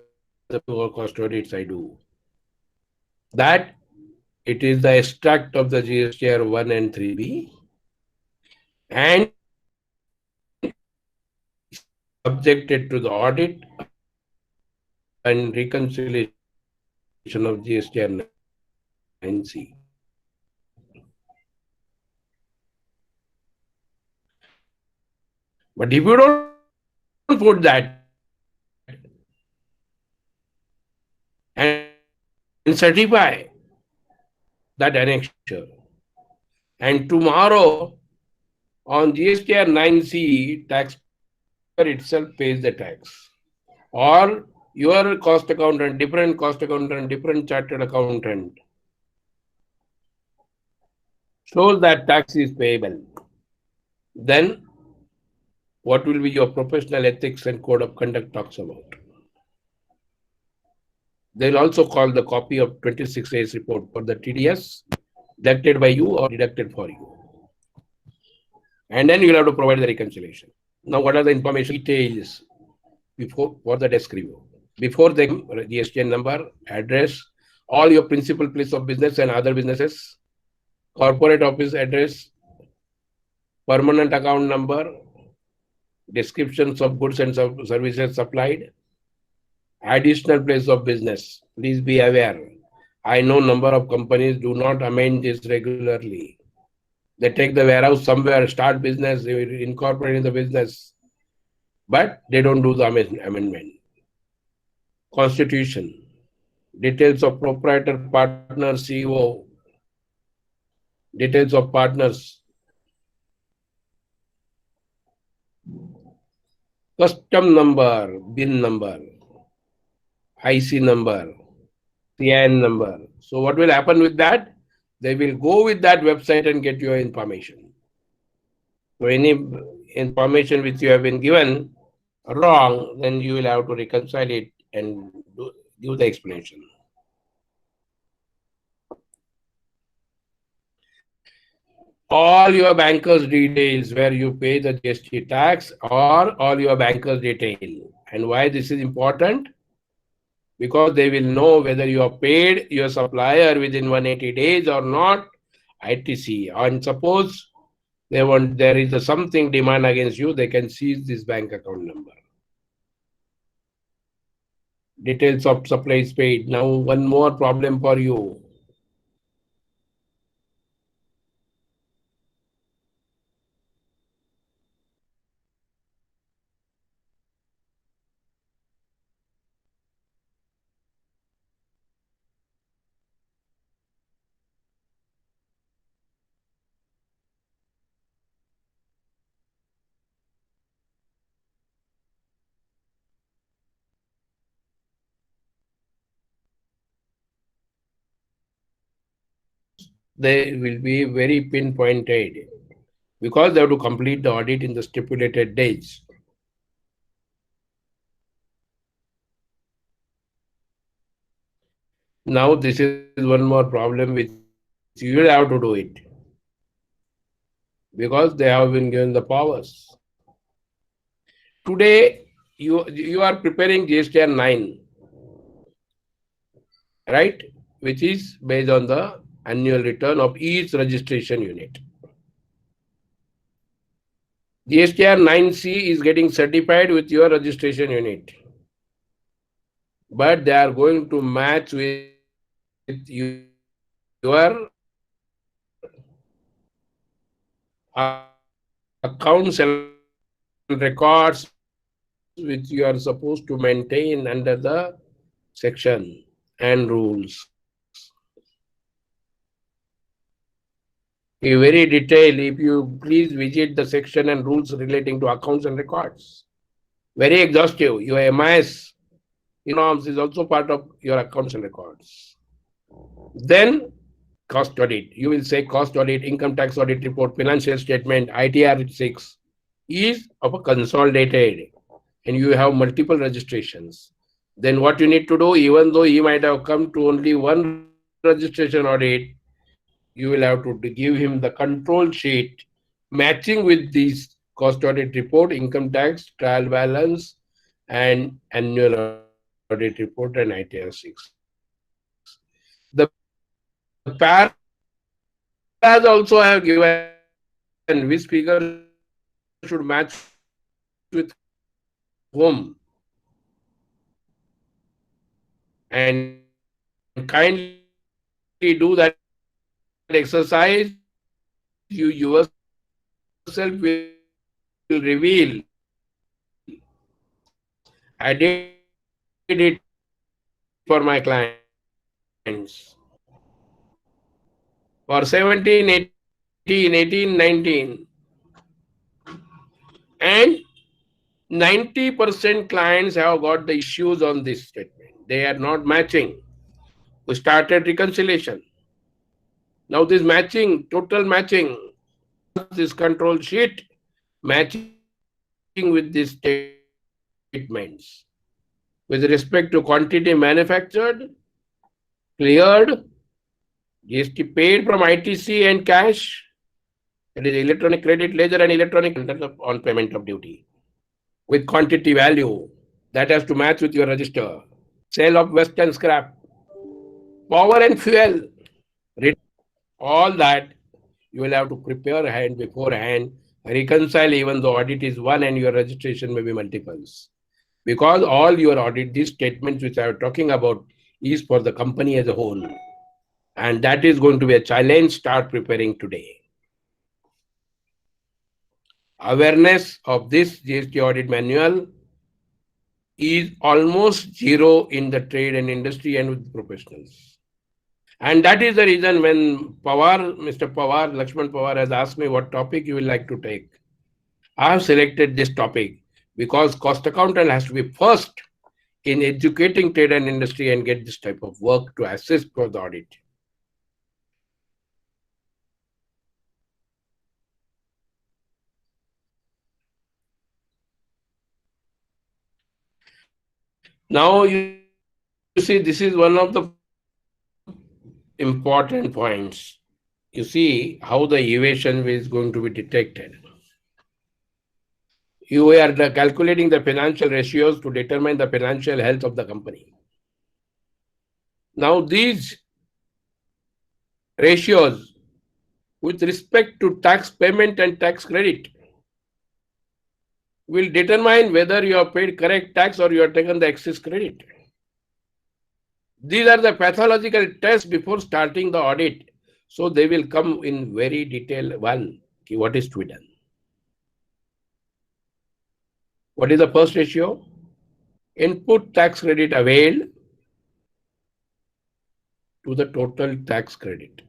the cost audits I do, that it is the extract of the GSTR 1 and 3B and subjected to the audit and reconciliation of GSTR 9C. But if you don't put that and certify that annexure, and tomorrow on GSTR 9C, taxpayer itself pays the tax. Or your cost accountant, different chartered accountant shows that tax is payable. Then what will be your professional ethics and code of conduct talks about? They'll also call the copy of 26 days report for the TDS deducted by you or deducted for you. And then you'll have to provide the reconciliation. Now, what are the information details before for the desk review? Before the GSTN number, address, all your principal place of business and other businesses, corporate office address, permanent account number, descriptions of goods and services supplied, additional place of business. Please be aware. I know number of companies do not amend this regularly. They take the warehouse somewhere, start business, they will incorporate in the business, but they don't do the amendment. Constitution, details of proprietor, partner, CEO, details of partners, custom number, bin number, IC number, CIN number. So what will happen with that? They will go with that website and get your information. So any information which you have been given wrong, then you will have to reconcile it and give the explanation. All your bankers' details where you pay the GST tax or all your bankers' detail. And why this is important? Because they will know whether you have paid your supplier within 180 days or not, ITC. And suppose there is something demand against you, they can seize this bank account number. Details of supplies paid. Now, one more problem for you. They will be very pinpointed because they have to complete the audit in the stipulated days. Now, this is one more problem which you will have to do it because they have been given the powers. Today, you are preparing GSTR 9, right? Which is based on the annual return of each registration unit. GSTR 9C is getting certified with your registration unit, but they are going to match with your accounts and records which you are supposed to maintain under the section and rules. A very detailed, if you please visit the section and rules relating to accounts and records. Very exhaustive. Your MIS norms is also part of your accounts and records. Then cost audit. You will say cost audit, income tax audit report, financial statement, ITR 6 is of a consolidated and you have multiple registrations. Then what you need to do, even though he might have come to only one registration audit, you will have to give him the control sheet matching with these cost audit report, income tax, trial balance, and annual audit report and ITR 6. The paras also have given which figure should match with whom. And kindly do that exercise. You yourself will reveal I did it for my clients for 17, 18, 18, 19, and 90% clients have got the issues on this statement. They are not matching. We started reconciliation. Now this matching, total matching, this control sheet matching with these statements. With respect to quantity manufactured, cleared, GST paid from ITC and cash, that is electronic credit ledger and electronic on payment of duty, with quantity value that has to match with your register. Sale of waste and scrap, power and fuel, all that you will have to prepare hand beforehand, reconcile even though audit is one and your registration may be multiples. Because all your audit, these statements which I am talking about, is for the company as a whole. And that is going to be a challenge. Start preparing today. Awareness of this GST audit manual is almost zero in the trade and industry and with professionals. And that is the reason when Mr. Pawar, Lakshman Pawar has asked me what topic you will like to take. I have selected this topic because cost accountant has to be first in educating trade and industry and get this type of work to assist for the audit. Now, you see, this is one of the important points. You see how the evasion is going to be detected. You are calculating the financial ratios to determine the financial health of the company. Now, these ratios with respect to tax payment and tax credit will determine whether you have paid correct tax or you have taken the excess credit. These are the pathological tests before starting the audit. So they will come in very detail. One, what is to be done? What is the first ratio? Input tax credit availed to the total tax credit.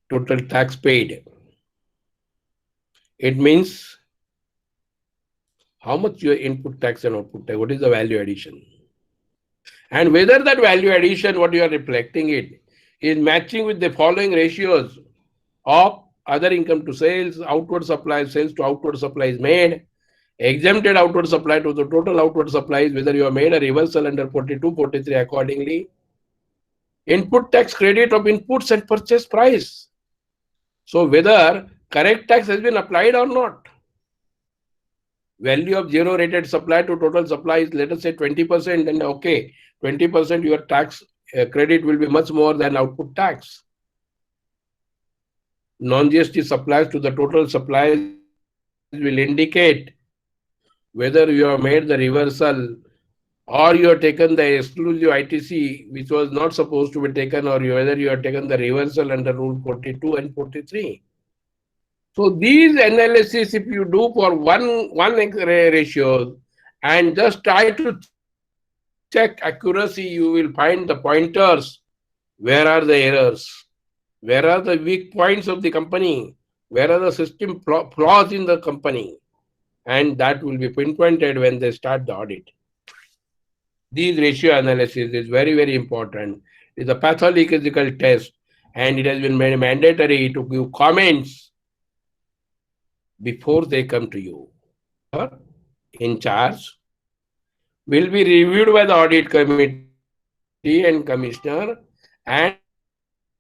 Total tax paid. It means how much your input tax and output tax, what is the value addition? And whether that value addition, what you are reflecting it, is matching with the following ratios of other income to sales, outward supplies, sales to outward supplies made, exempted outward supply to the total outward supplies, whether you have made a reversal under 42, 43 accordingly. Input tax credit of inputs and purchase price. So whether correct tax has been applied or not. Value of zero rated supply to total supply is, let us say, 20%, and okay, 20% your tax credit will be much more than output tax. Non-GST supplies to the total supplies will indicate whether you have made the reversal or you have taken the exclusive ITC, which was not supposed to be taken, or whether you have taken the reversal under Rule 42 and 43. So these analysis, if you do for one ratio and just try to check accuracy, you will find the pointers. Where are the errors? Where are the weak points of the company? Where are the system flaws in the company? And that will be pinpointed when they start the audit. These ratio analysis is very, very important. It is a pathological test, and it has been made mandatory to give comments before they come to you. In charge will be reviewed by the audit committee and commissioner, and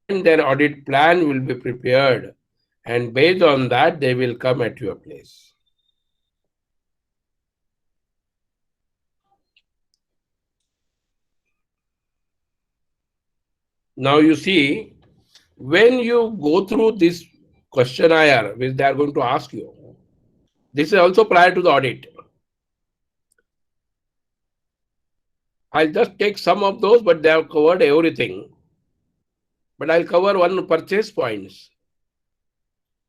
their audit plan will be prepared, and based on that they will come at your place. Now you see, when you go through this questionnaire which they are going to ask you, this is also prior to the audit. I'll just take some of those, but they have covered everything. But I'll cover one purchase points.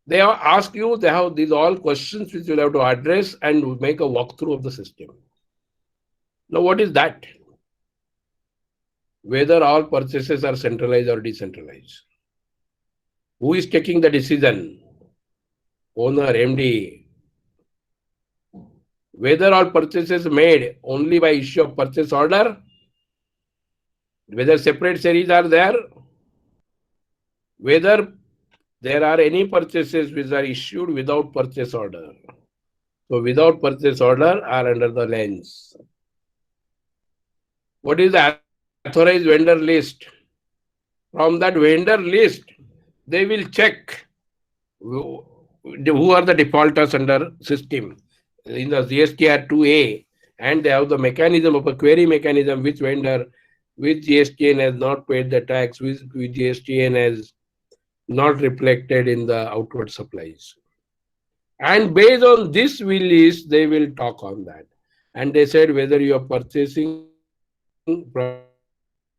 They have asked you, they have these all questions which you'll have to address and make a walkthrough of the system. Now, what is that? Whether all purchases are centralized or decentralized. Who is taking the decision? Owner, MD. Whether all purchases made only by issue of purchase order, whether separate series are there, whether there are any purchases which are issued without purchase order. So without purchase order are under the lens. What is the authorized vendor list? From that vendor list, they will check who are the defaulters under system. In the GSTR 2A, and they have the mechanism of a query mechanism, which vendor, which GSTN has not paid the tax, which GSTN has not reflected in the outward supplies. And based on this list, they will talk on that. And they said whether you are purchasing from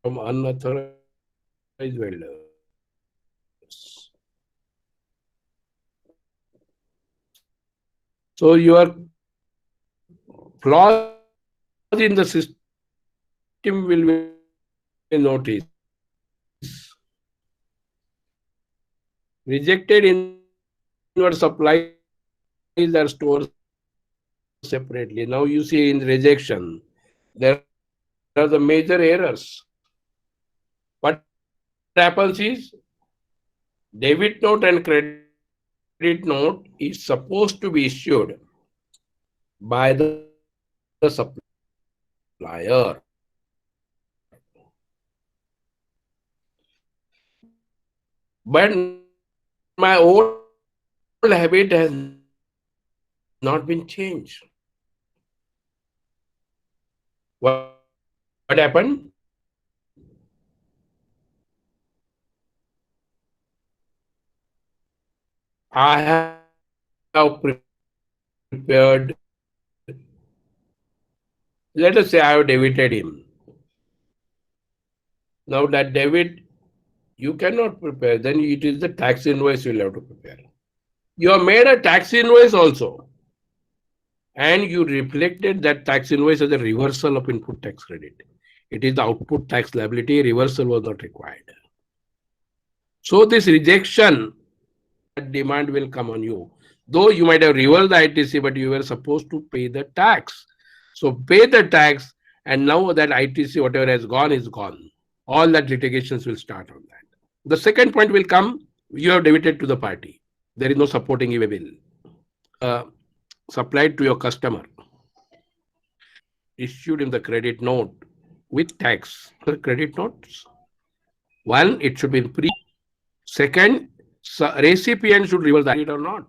unauthorized vendors. So your flaws in the system will be noticed. Rejected inward supplies are stored separately. Now you see in rejection, there are the major errors. What happens is, debit note and credit note is supposed to be issued by the supplier. But my old habit has not been changed. What happened? I have prepared, let us say I have debited him. Now that debit you cannot prepare, then it is the tax invoice you will have to prepare. You have made a tax invoice also, and you reflected that tax invoice as a reversal of input tax credit. It is the output tax liability, reversal was not required. So this rejection, that demand will come on you. Though you might have reversed the ITC, but you were supposed to pay the tax. So pay the tax, and now that ITC, whatever has gone, is gone. All that litigations will start on that. The second point will come, you have debited to the party. There is no supporting a bill. Supplied to your customer, issued in the credit note with tax. The credit notes, one, it should be pre. Second, recipient should reverse that or not.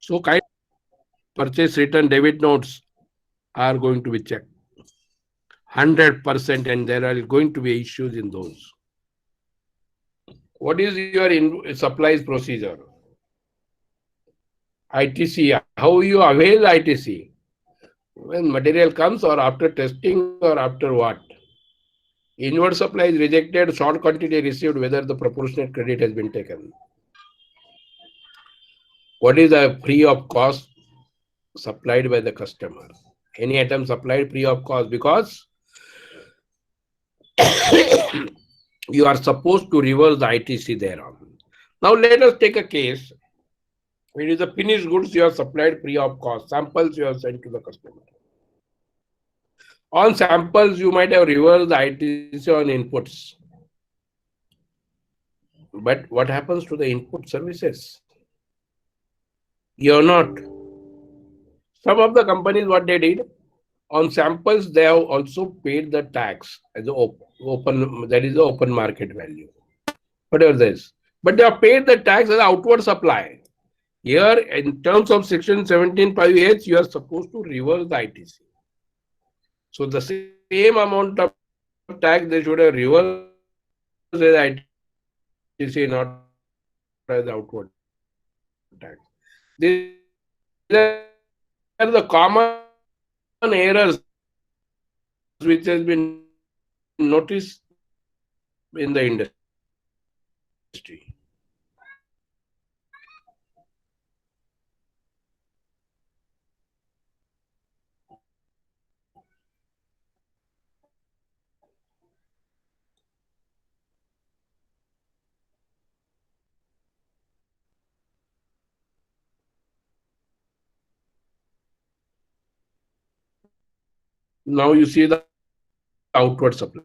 So kind of purchase return debit notes are going to be checked 100%, and there are going to be issues in those. What is your supplies procedure? ITC, how you avail ITC? When material comes, or after testing, or after what? Inward supply is rejected, short quantity received, whether the proportionate credit has been taken. What is the free of cost supplied by the customer? Any item supplied free of cost, because you are supposed to reverse the ITC thereon. Now let us take a case. It is the finished goods you have supplied free of cost. Samples you have sent to the customer. On samples, you might have reversed the ITC on inputs. But what happens to the input services? You are not. Some of the companies, what they did, on samples, they have also paid the tax as open, that is the open market value. Whatever this. But they have paid the tax as outward supply. Here, in terms of section 17.5H, you are supposed to reverse the ITC. So the same amount of tax they should have reversed as ITC, not as outward tax. These are the common errors which has been done. notice in the industry. Now you see the outward supplies.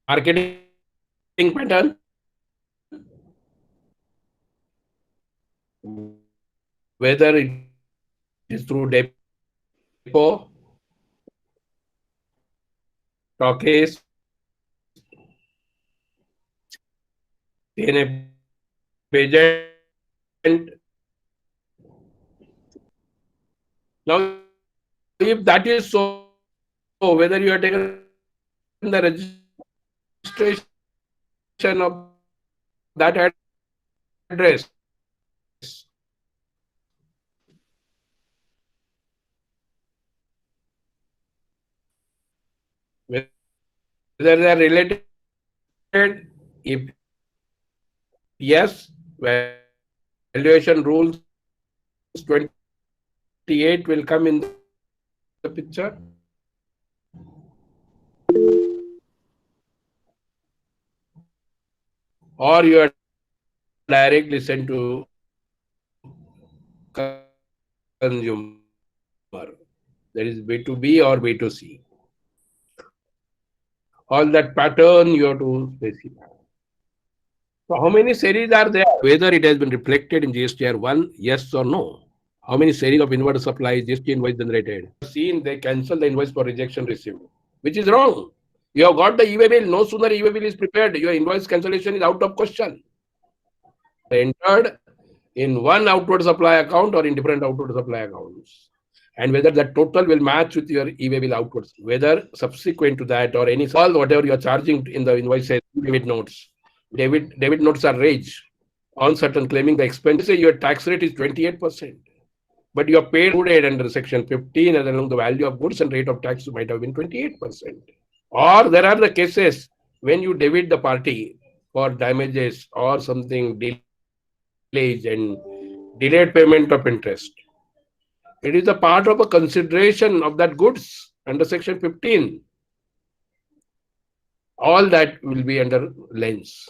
Marketing pattern, whether it is through depot, stockist, agent. Now, if that is so, whether you have taken the registration of that address, whether they are related, if yes, valuation rules 28 will come in the picture. Or you are directly sent to consumer, that is B2B or B2C. All that pattern you have to specify. So how many series are there? Whether it has been reflected in GSTR 1, yes or no? How many series of inverter supplies GST invoice generated? Seen they cancel the invoice for rejection received, which is wrong. You have got the e-way bill. No sooner e-way bill is prepared, your invoice cancellation is out of question. Entered in one outward supply account or in different outward supply accounts. And whether that total will match with your e-way bill outwards, whether subsequent to that or any all whatever you are charging in the invoices, debit notes. Debit notes are raised on certain claiming the expense. Your tax rate is 28%. But you are paid under section 15 and along the value of goods and rate of tax might have been 28%. Or there are the cases when you debit the party for damages or something delays and delayed payment of interest. It is a part of a consideration of that goods under section 15. All that will be under lens.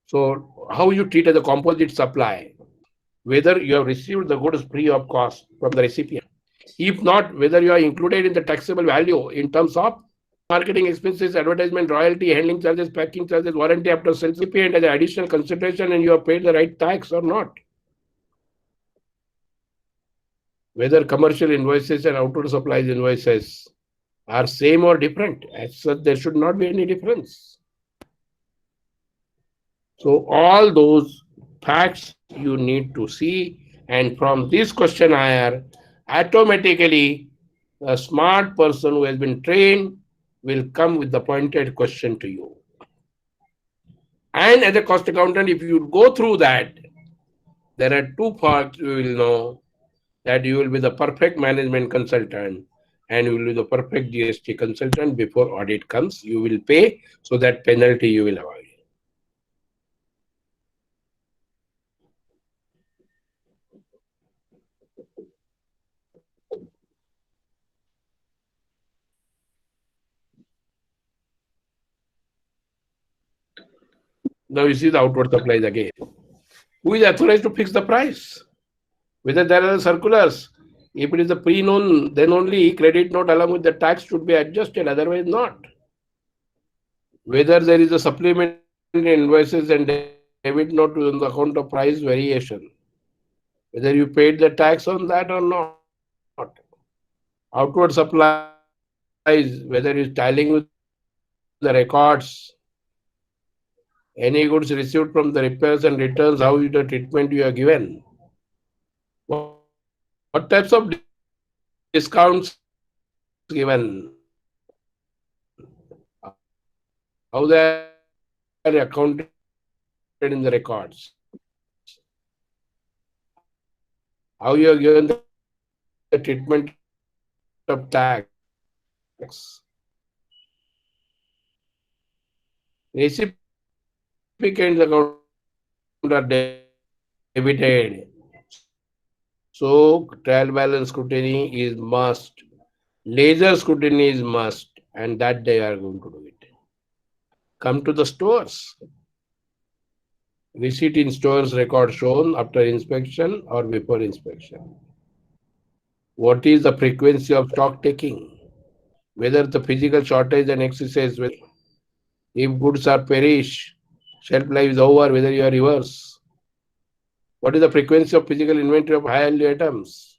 So how you treat as a composite supply, whether you have received the goods free of cost from the recipient. If not, whether you are included in the taxable value in terms of marketing expenses, advertisement, royalty, handling charges, packing charges, warranty after sales, recipient as an additional consideration and you have paid the right tax or not. Whether commercial invoices and outward supplies invoices are same or different. As such, there should not be any difference. So all those facts you need to see, and from this questionnaire, automatically a smart person who has been trained will come with the pointed question to you. And as a cost accountant, if you go through that, there are two parts you will know that you will be the perfect management consultant and you will be the perfect GST consultant before audit comes. You will pay, so that penalty you will avoid. Now you see the outward supplies again. Who is authorized to fix the price? Whether there are circulars. If it is a pre-known, then only credit note along with the tax should be adjusted, otherwise not. Whether there is a supplement in invoices and debit note on the account of price variation. Whether you paid the tax on that or not. Outward supplies, whether it's tallying with the records, any goods received from the repairs and returns, how is the treatment you are given? What types of discounts given? How they are accounted in the records. How you are given the treatment of tax. Recipient's account are debited. So trial balance scrutiny is must. Laser scrutiny is must, and that they are going to do it. Come to the stores. Receipt in stores record shown after inspection or before inspection. What is the frequency of stock taking? Whether the physical shortage and excesses, if goods are perish, shelf life is over, whether you are reverse. What is the frequency of physical inventory of high value items?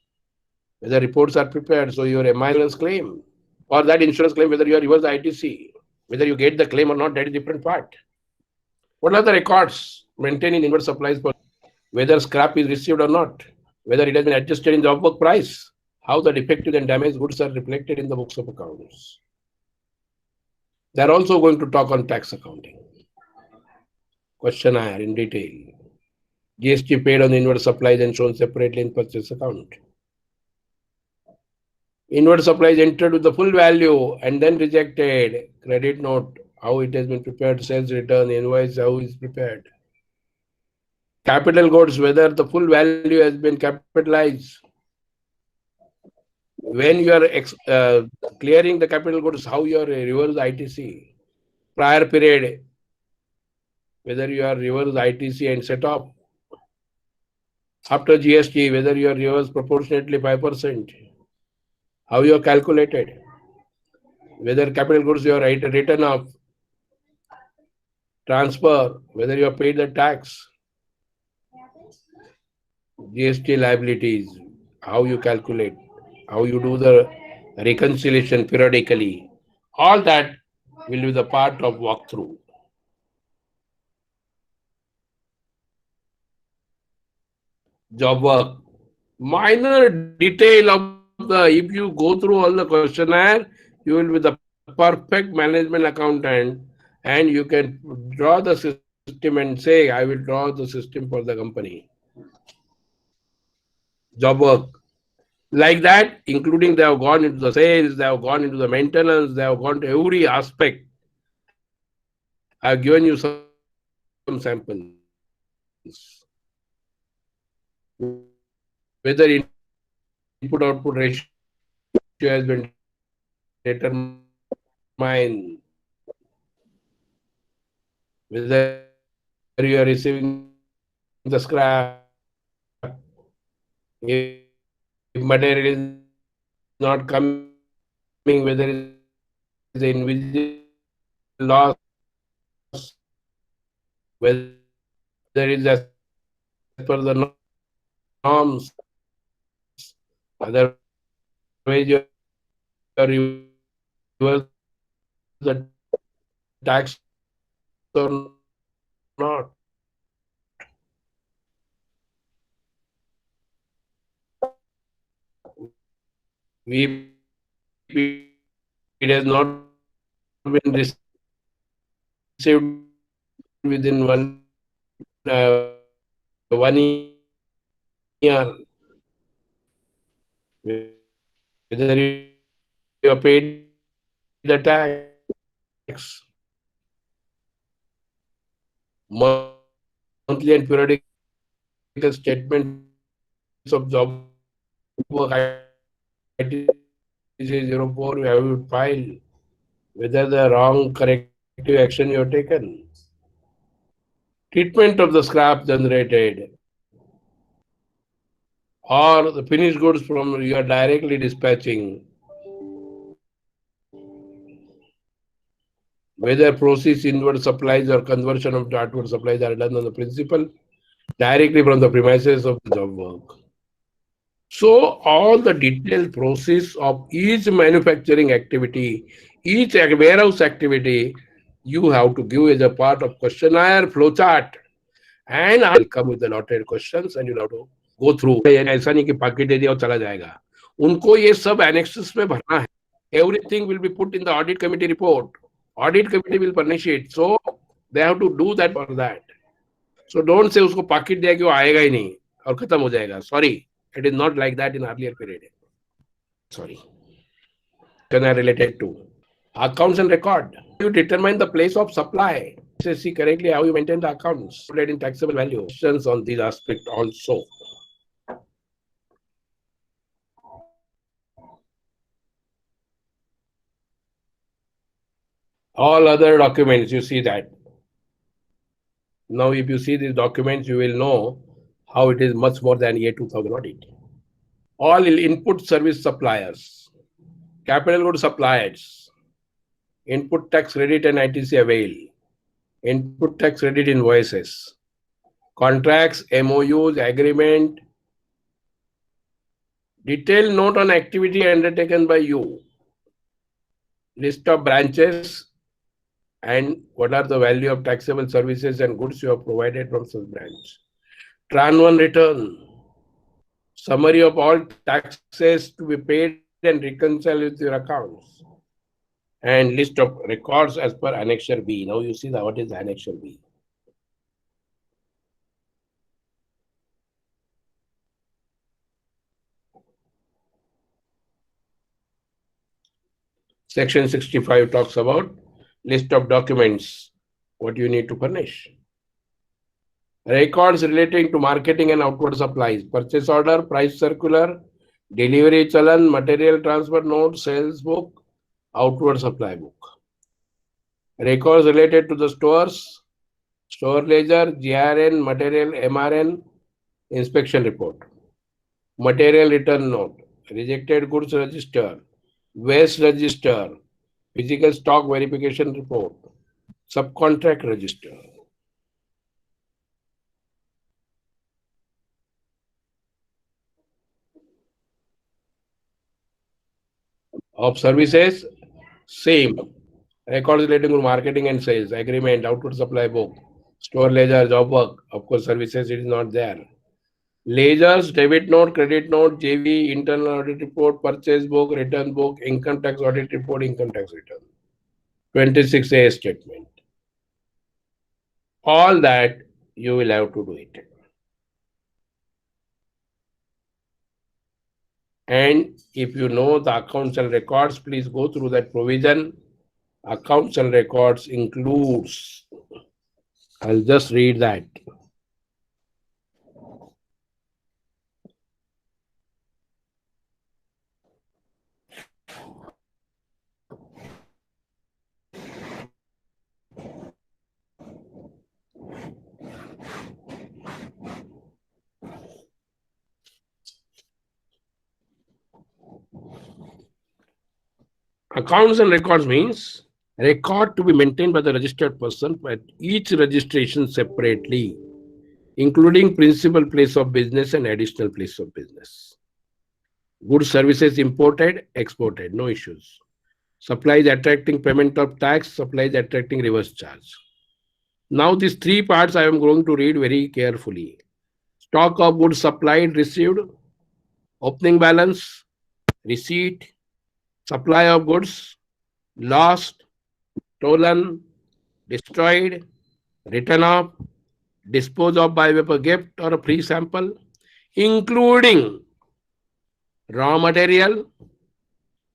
Whether reports are prepared, so your insurance claim, or that insurance claim, whether you are reverse ITC, whether you get the claim or not, that is different part. What are the records maintained in inward supplies, whether scrap is received or not, whether it has been adjusted in job work price, how the defective and damaged goods are reflected in the books of accounts. They are also going to talk on tax accounting. Questionnaire in detail. GST paid on inward supplies and shown separately in purchase account. Inward supplies entered with the full value and then rejected. Credit note, how it has been prepared, sales return, invoice, how it is prepared. Capital goods, whether the full value has been capitalized. When you are clearing the capital goods, how you are reverse ITC. Prior period, whether you are reverse ITC and set off. After GST, whether you are reverse proportionately 5%. How you are calculated. Whether capital goods you are written off. Transfer, whether you have paid the tax. GST liabilities, how you calculate, how you do the reconciliation periodically. All that will be the part of walkthrough. Job work. Minor detail of the, if you go through all the questionnaire, you will be the perfect management accountant and you can draw the system and say, I will draw the system for the company. Job work. Like that, including they have gone into the sales, they have gone into the maintenance, they have gone to every aspect. I have given you some samples. Whether input-output ratio has been determined, whether you are receiving the scrap, if material is not coming, whether it is invisible loss, whether it is as per the norms, otherwise you are reverse the tax or not. VP, it has not been received within 1 year. Whether you have paid the tax. Monthly and periodical statements of job work ITC 04 we have filed, whether the wrong corrective action you have taken. Treatment of the scrap generated or the finished goods from you are directly dispatching. Whether process inward supplies or conversion of outward supplies are done on the principle directly from the premises of the job work. So all the detailed process of each manufacturing activity, each warehouse activity, you have to give as a part of questionnaire flowchart, and I will come with the allotted questions and you have to go through. ऐसा नहीं कि packet दे दिया और चला जाएगा. उनको ये सब annexes में भरना है. Everything will be put in the audit committee report. Audit committee will furnish it. So they have to do that for that. So don't say उसको पाकिट दिया कि वो आएगा ही नहीं और खत्म हो जाएगा. Sorry, it is not like that in earlier period. Sorry. Can I relate it to accounts and record? You determine the place of supply. See correctly how you maintain the accounts in taxable value. Questions on these aspects also. All other documents, you see that. Now, if you see these documents, you will know how it is much more than year 2000 audit. All input service suppliers, capital goods suppliers, input tax credit and ITC avail, input tax credit invoices, contracts, MOUs, agreement, detailed note on activity undertaken by you, list of branches, and what are the value of taxable services and goods you have provided from such branch. Tran 1 return, summary of all taxes to be paid and reconciled with your accounts, and list of records as per Annexure B. Now you see what is Annexure B. Section 65 talks about list of documents, what you need to furnish. Records relating to marketing and outward supplies, purchase order, price circular, delivery challan, material transfer note, sales book, outward supply book. Records related to the stores, store ledger, GRN, material, MRN, inspection report. Material return note, rejected goods register, waste register, physical stock verification report, subcontract register. Of services, same. Records relating to marketing and sales, agreement, outward supply book, store ledger, job work. Of course, services it is not there. Ledgers, debit note, credit note, JV, internal audit report, purchase book, return book, income tax audit report, income tax return. 26A statement. All that you will have to do it. And if you know the accounts and records, please go through that provision. Accounts and records includes, I'll just read that. Accounts and records means record to be maintained by the registered person, but each registration separately, including principal place of business and additional place of business. Goods, services imported, exported, no issues. Supplies attracting payment of tax, supplies attracting reverse charge. Now these three parts I am going to read very carefully. Stock of goods supplied, received, opening balance, receipt, supply of goods, lost, stolen, destroyed, written off, disposed of by way of a gift or a free sample, including raw material,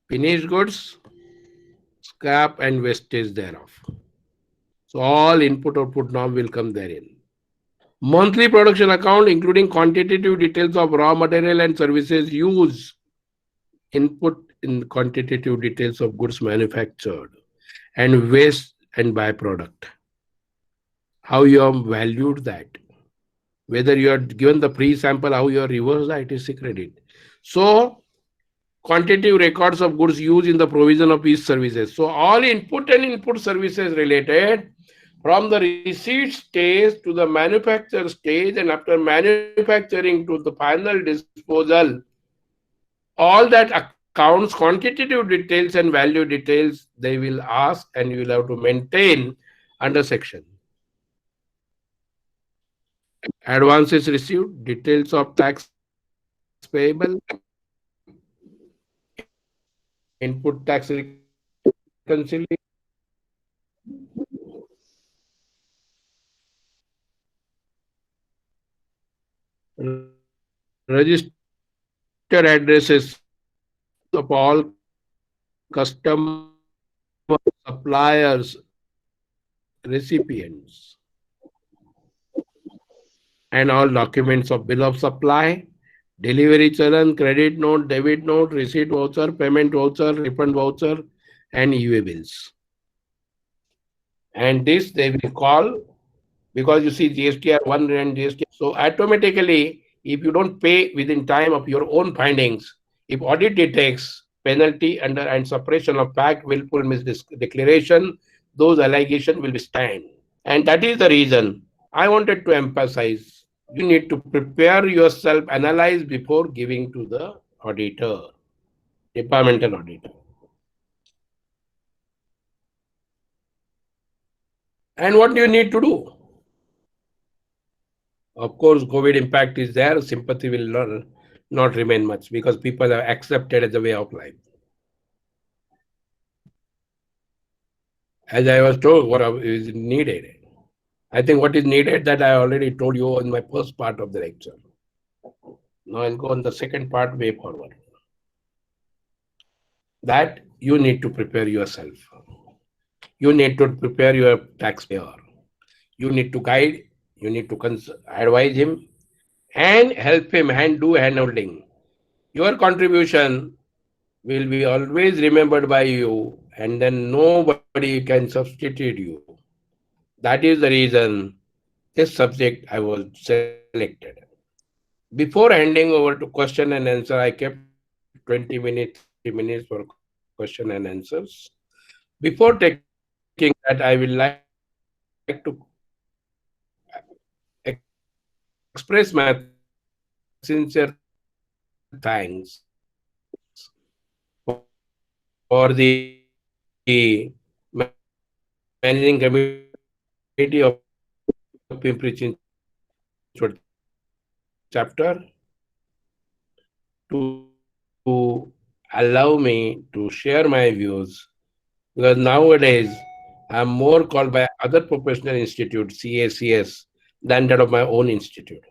finished goods, scrap and wastage thereof. So all input output norm will come therein. Monthly production account including quantitative details of raw material and services used, input in quantitative details of goods manufactured, and waste and byproduct. How you have valued that. Whether you are given the pre-sample, how you have reversed the ITC credit. So, quantitative records of goods used in the provision of each services. So, all input and input services related from the receipt stage to the manufacture stage and after manufacturing to the final disposal, all that accounts, quantitative details and value details, they will ask and you will have to maintain under section. Advances received, details of tax payable, input tax reconciliation, register addresses of all customers, suppliers, recipients, and all documents of bill of supply, delivery challan, credit note, debit note, receipt voucher, payment voucher, refund voucher, and EWA bills. And this they will call, because you see GSTR 1 and GSTR. So automatically, if you don't pay within time of your own findings, if audit detects penalty under and suppression of fact, willful misdeclaration, those allegations will be stand. And that is the reason I wanted to emphasize, you need to prepare yourself, analyze before giving to the auditor, departmental auditor. And what do you need to do? Of course, COVID impact is there. Sympathy will not remain much because people have accepted as a way of life. As I was told, what is needed. I think what is needed that I already told you in my first part of the lecture. Now I'll go on the second part, way forward. That you need to prepare yourself. You need to prepare your taxpayer. You need to guide, you need to advise him and help him and do handholding. Your contribution will be always remembered by you, and then nobody can substitute you. That is the reason this subject I was selected. Before handing over to question and answer, I kept 20 minutes, 30 minutes for question and answers. Before taking that, I will like to express my sincere thanks for the managing committee of Pimpri Chinchwad chapter to allow me to share my views, because nowadays I'm more called by other professional institutes, CACS, than that of my own institute.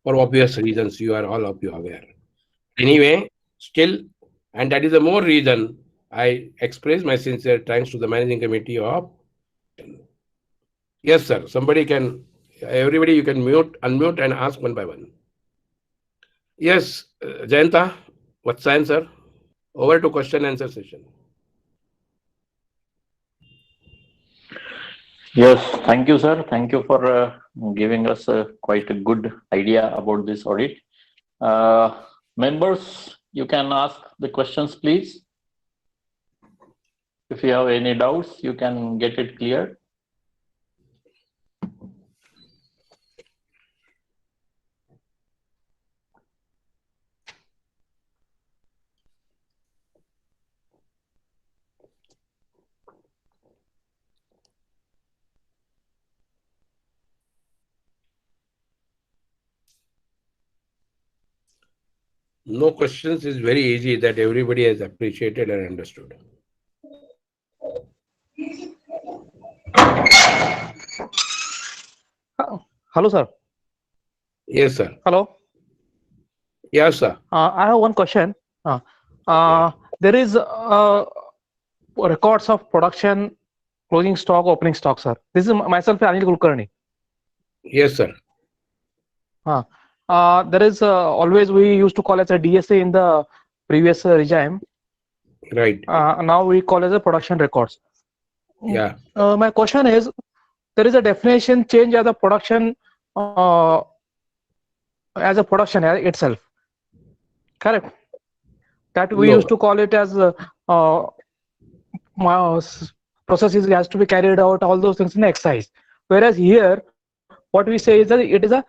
For obvious reasons, you are all of you aware. Anyway, still, and that is the more reason I express my sincere thanks to the managing committee of. Yes, sir. Everybody you can unmute and ask one by one. Yes, Jayanta, what's the answer? Over to question answer session. Yes, thank you, sir. Thank you for giving us quite a good idea about this audit. Members, you can ask the questions, please. If you have any doubts, you can get it cleared. No questions is very easy, that everybody has appreciated and understood. Hello, sir. Yes, sir. Hello. Yes, sir. I have one question. There is records of production, closing stock, opening stock, sir. This is myself, Anil Kulkarni. Yes, sir. There is always we used to call as a DSA in the previous regime. Right. Now we call as a production records. Yeah. My question is, there is a definition change as a production itself. Correct. That we used to call it as processes has to be carried out, all those things in excise. Whereas here, what we say is that it is a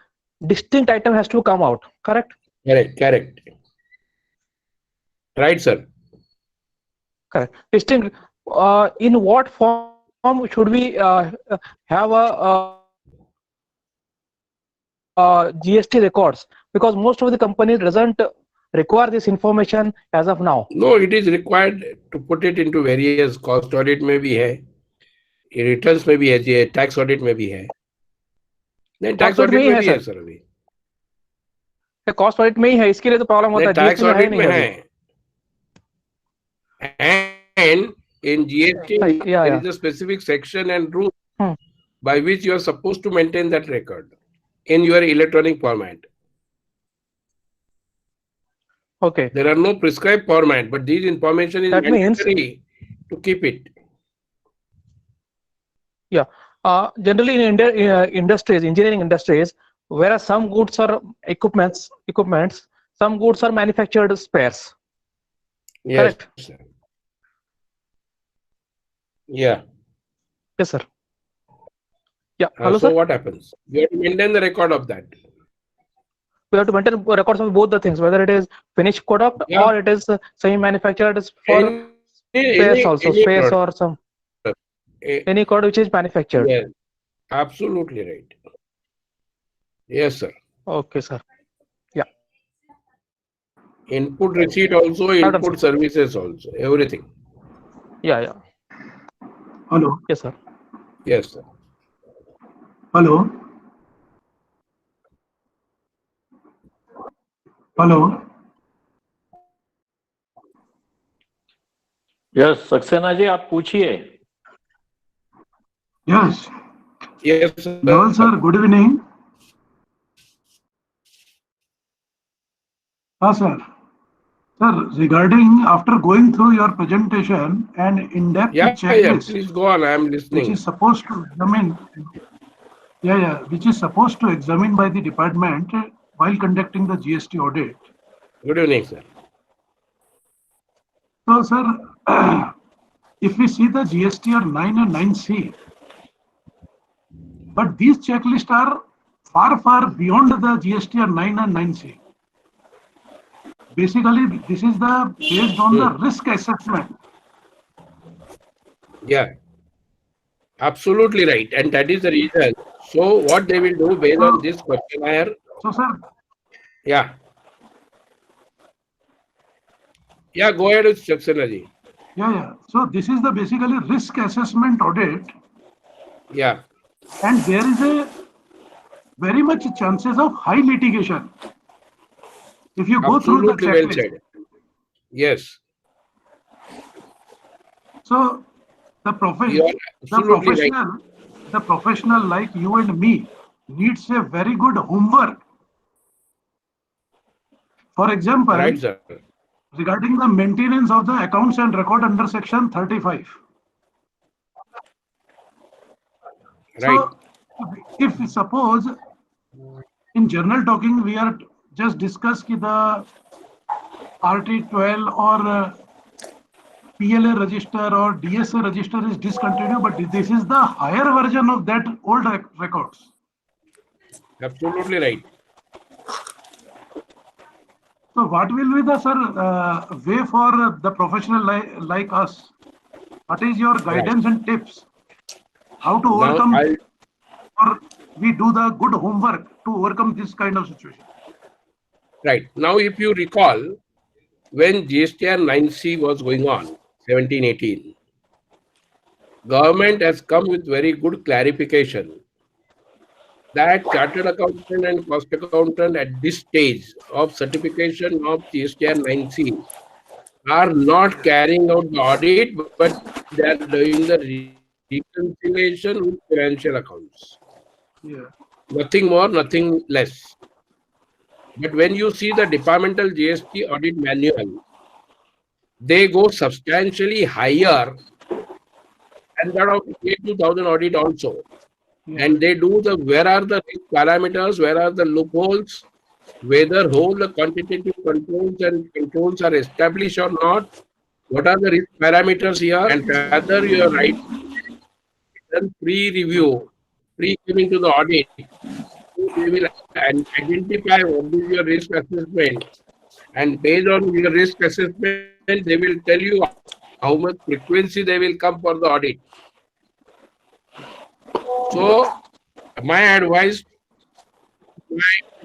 distinct item has to come out. Correct. Correct. Right, sir. Correct. Distinct. In what form should we have a GST records? Because most of the companies doesn't require this information as of now. No, it is required to put it into various cost audit may be hai, returns may be hai, tax audit may be hai. Then tax audit may be hai, sir. Cost audit में ही है, इसके लिए तो problem होता है, tax GST में है audit नहीं में अभी। है. And in GST, Yeah, there yeah. is a specific section and rule Hmm. by which you are supposed to maintain that record in your electronic format. Okay. There are no prescribed format, but this information is That means- mandatory to keep it. Generally in industries, engineering industries, whereas some goods are equipments, some goods are manufactured spares. Yes, Correct. sir. Yeah. Yes, sir. Yeah. Hello, So sir. what happens? You have to maintain the record of that. We have to maintain records of both the things, whether it is finished product Yeah. or it is semi-manufactured for spares also, Any spares product. or some Eh, any code which is manufactured. Yes, absolutely right. Yes, sir. Okay, sir. Input receipt also, Well done, input services also, everything. Yeah. Hello. Yes, sir. Yes, sir. Hello. Hello. Yes Saxena ji आप पूछिए. Yes. Yes, sir. Dhaval sir, good evening. Sir. Sir, regarding after going through your presentation and in-depth Yeah, checklist, please go on. I am which listening. is supposed to examine, which is supposed to examine by the department while conducting the GST audit. Good evening, sir. So, sir, if we see the GSTR 9 and 9C, but these checklists are far beyond the GSTR 9 and 9C. Basically, this is the based on the risk assessment. Yeah, absolutely right. And that is the reason. So what they will do based on this questionnaire, So, sir, yeah. Yeah, go ahead with Saxena ji. So this is the basically risk assessment audit, Yeah, and there is a very much chances of high litigation. If you go through the absolutely well checklist. said. Yes, So the you are absolutely right. the professional like you and me needs a very good homework. For example, Right, sir. regarding the maintenance of the accounts and record under section 35. Right. So if suppose in general talking we are just discuss ki the RT12 or PLA register or DSA register is discontinued, but this is the higher version of that old records. Absolutely right. So what will be the way for the professional like us? What is your guidance and tips? How to Now overcome I'll or we do the good homework to overcome this kind of situation? right. Now if you recall, when GSTR 9C was going on, 17-18, government has come with very good clarification that chartered accountant and cost accountant at this stage of certification of GSTR 9C are not carrying out the audit, but they are doing the reconciliation with financial accounts. Yeah. Nothing more, nothing less. But when you see the departmental GST audit manual, they go substantially higher and that of 2000 audit also. Yeah. And they do the where are the risk parameters, where are the loopholes, whether whole the quantitative controls and controls are established or not, what are the risk parameters here, and whether you are right done pre-review, pre-coming to the audit, so they will identify what is your risk assessment, and based on your risk assessment, they will tell you how much frequency they will come for the audit. So, my advice to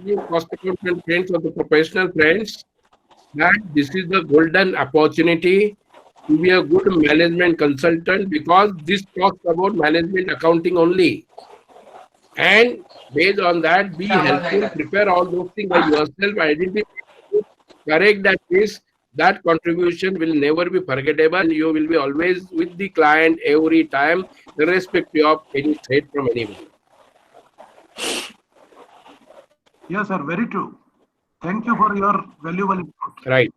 my cost accountant friends or the professional friends that this is the golden opportunity to be a good management consultant because this talks about management accounting only. And based on that, be helpful, prepare all those things by yourself, identify, correct that case. That contribution will never be forgettable, and you will be always with the client every time, irrespective of any threat from anyone. Yes, sir, very true. Thank you for your valuable input. Right.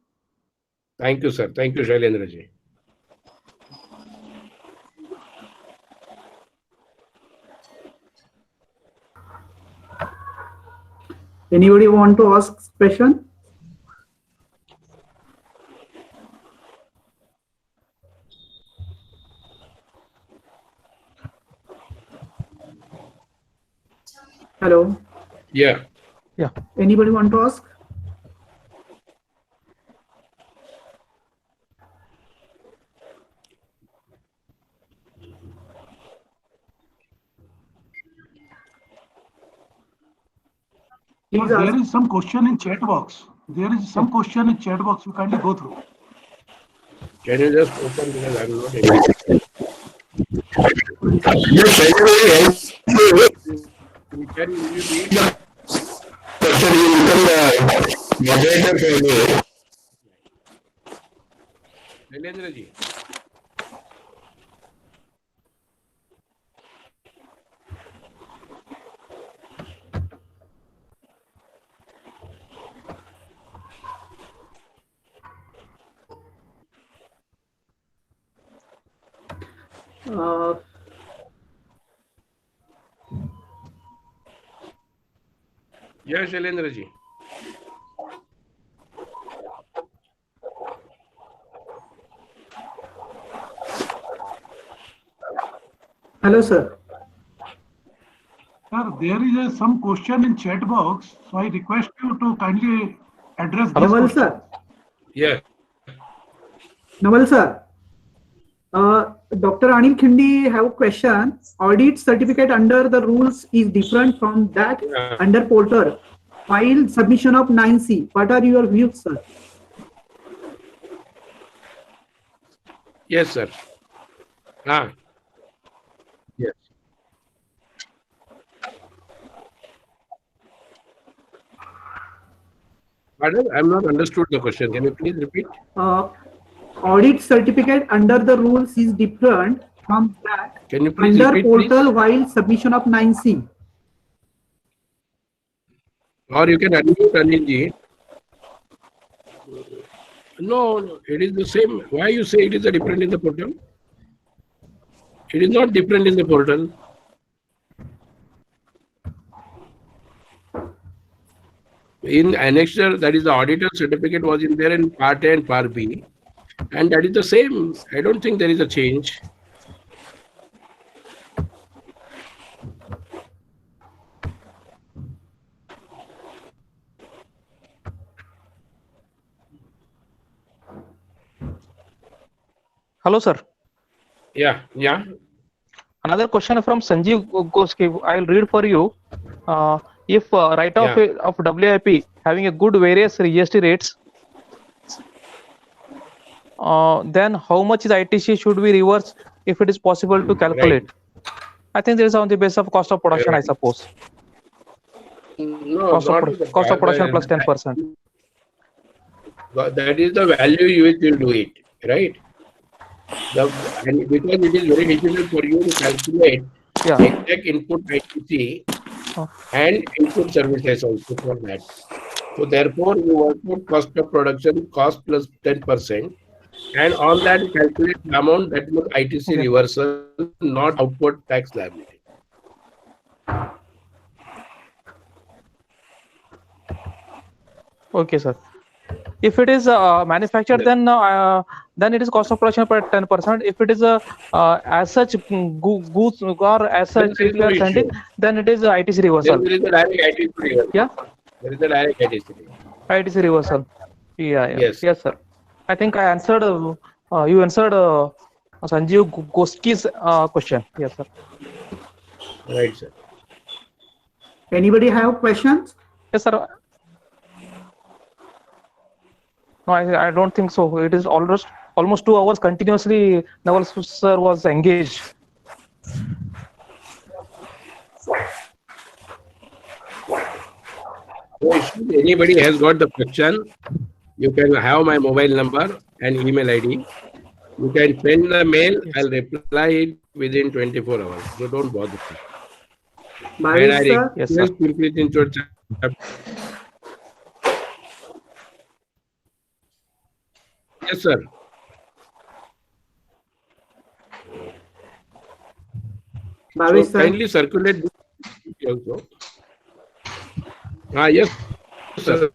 Thank you, sir. Thank you, Shailendra ji. Anybody want to ask question? Hello. Yeah. Anybody want to ask? Please There ask. is some question in chat box. There is some question in chat box. You kindly go through. Can you just open because I'm not able to. Yes, can you read the moderator for me? Shailendra ji. Yes, Shailendra ji. Hello, sir. Sir, there is some question in chat box. So I request you to kindly address this Naval, question. sir. Yeah. Naval, sir. Dr. Anil Khindi have a question. Audit certificate under the rules is different from that Yeah. under Porter. File submission of 9C. What are your views, sir? Yes, sir. Ah. Yes. Pardon? I'm not understood the question. Can you please repeat? Audit certificate under the rules is different from that Can you please under repeat, portal please? while submission of 9C. Or you can unmute Anil ji. No, it is the same. Why you say it is a different in the portal? It is not different in the portal. In annexure, that is the auditor certificate was in there in part A and part B. And that is the same. I don't think there is a change. Hello, sir. Yeah, yeah. Another question from Sanjeev Goski. I'll read for you. If write-off of WIP having a good various GST rates, then how much is ITC should we reverse if it is possible to calculate? I think there is on the basis of cost of production, I suppose. No, Cost not of production plus 10%. That is the value you will do it, right? And because it is very difficult for you to calculate exact input ITC and input services also for that. So therefore, you work out cost of production, cost plus 10%. And on that, you calculate the amount that was ITC reversal, not outward tax liability. Okay, sir. If it is manufactured, then it is cost of production per 10%. If it is as such goods or as such if you are sending, then it is ITC reversal. There is a direct ITC reversal. Yeah. There is a direct ITC reversal. ITC reversal. Yeah. Yes. Yes, sir. I think I answered. You answered Sanjeev Goski's question. Yes, sir. Right, sir. Anybody have questions? Yes, sir. No, I don't think so. It is almost 2 hours continuously. Naval sir was engaged. So if anybody has got the question, you can have my mobile number and email ID. You can send the mail. I'll reply it within 24 hours. So don't bother. And I Bhavesh sir, Yes, sir. request Pimpri Chinchwad chapter. Yes, sir. Bhavesh So sir, kindly circulate this also. Yes, sir.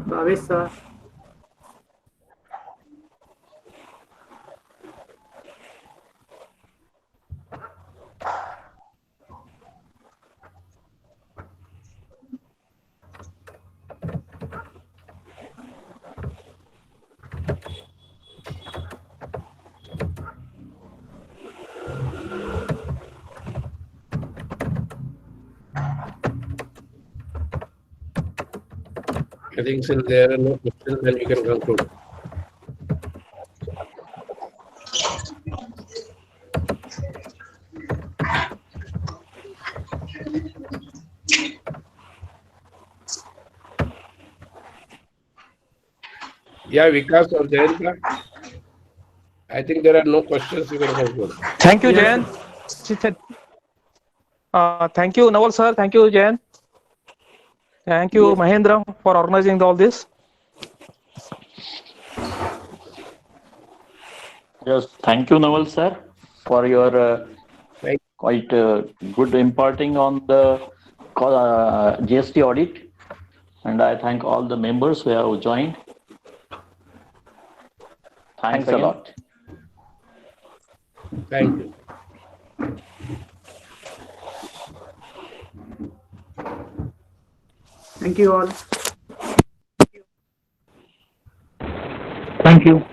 Bhavesh sir, I think since there are no questions, then we can conclude. Yeah, Vikas or Jayanta? I think there are no questions. You can conclude. Thank you, Yes, Jayan. Thank you, Naval sir. Thank you, Jayan. Thank you, Yes. Mahendra, for organizing all this. Yes, thank you, Naval sir, for your Thank- quite good imparting on the GST audit. And I thank all the members who have joined. Thanks a again. lot. Thank you. thank you all. Thank you.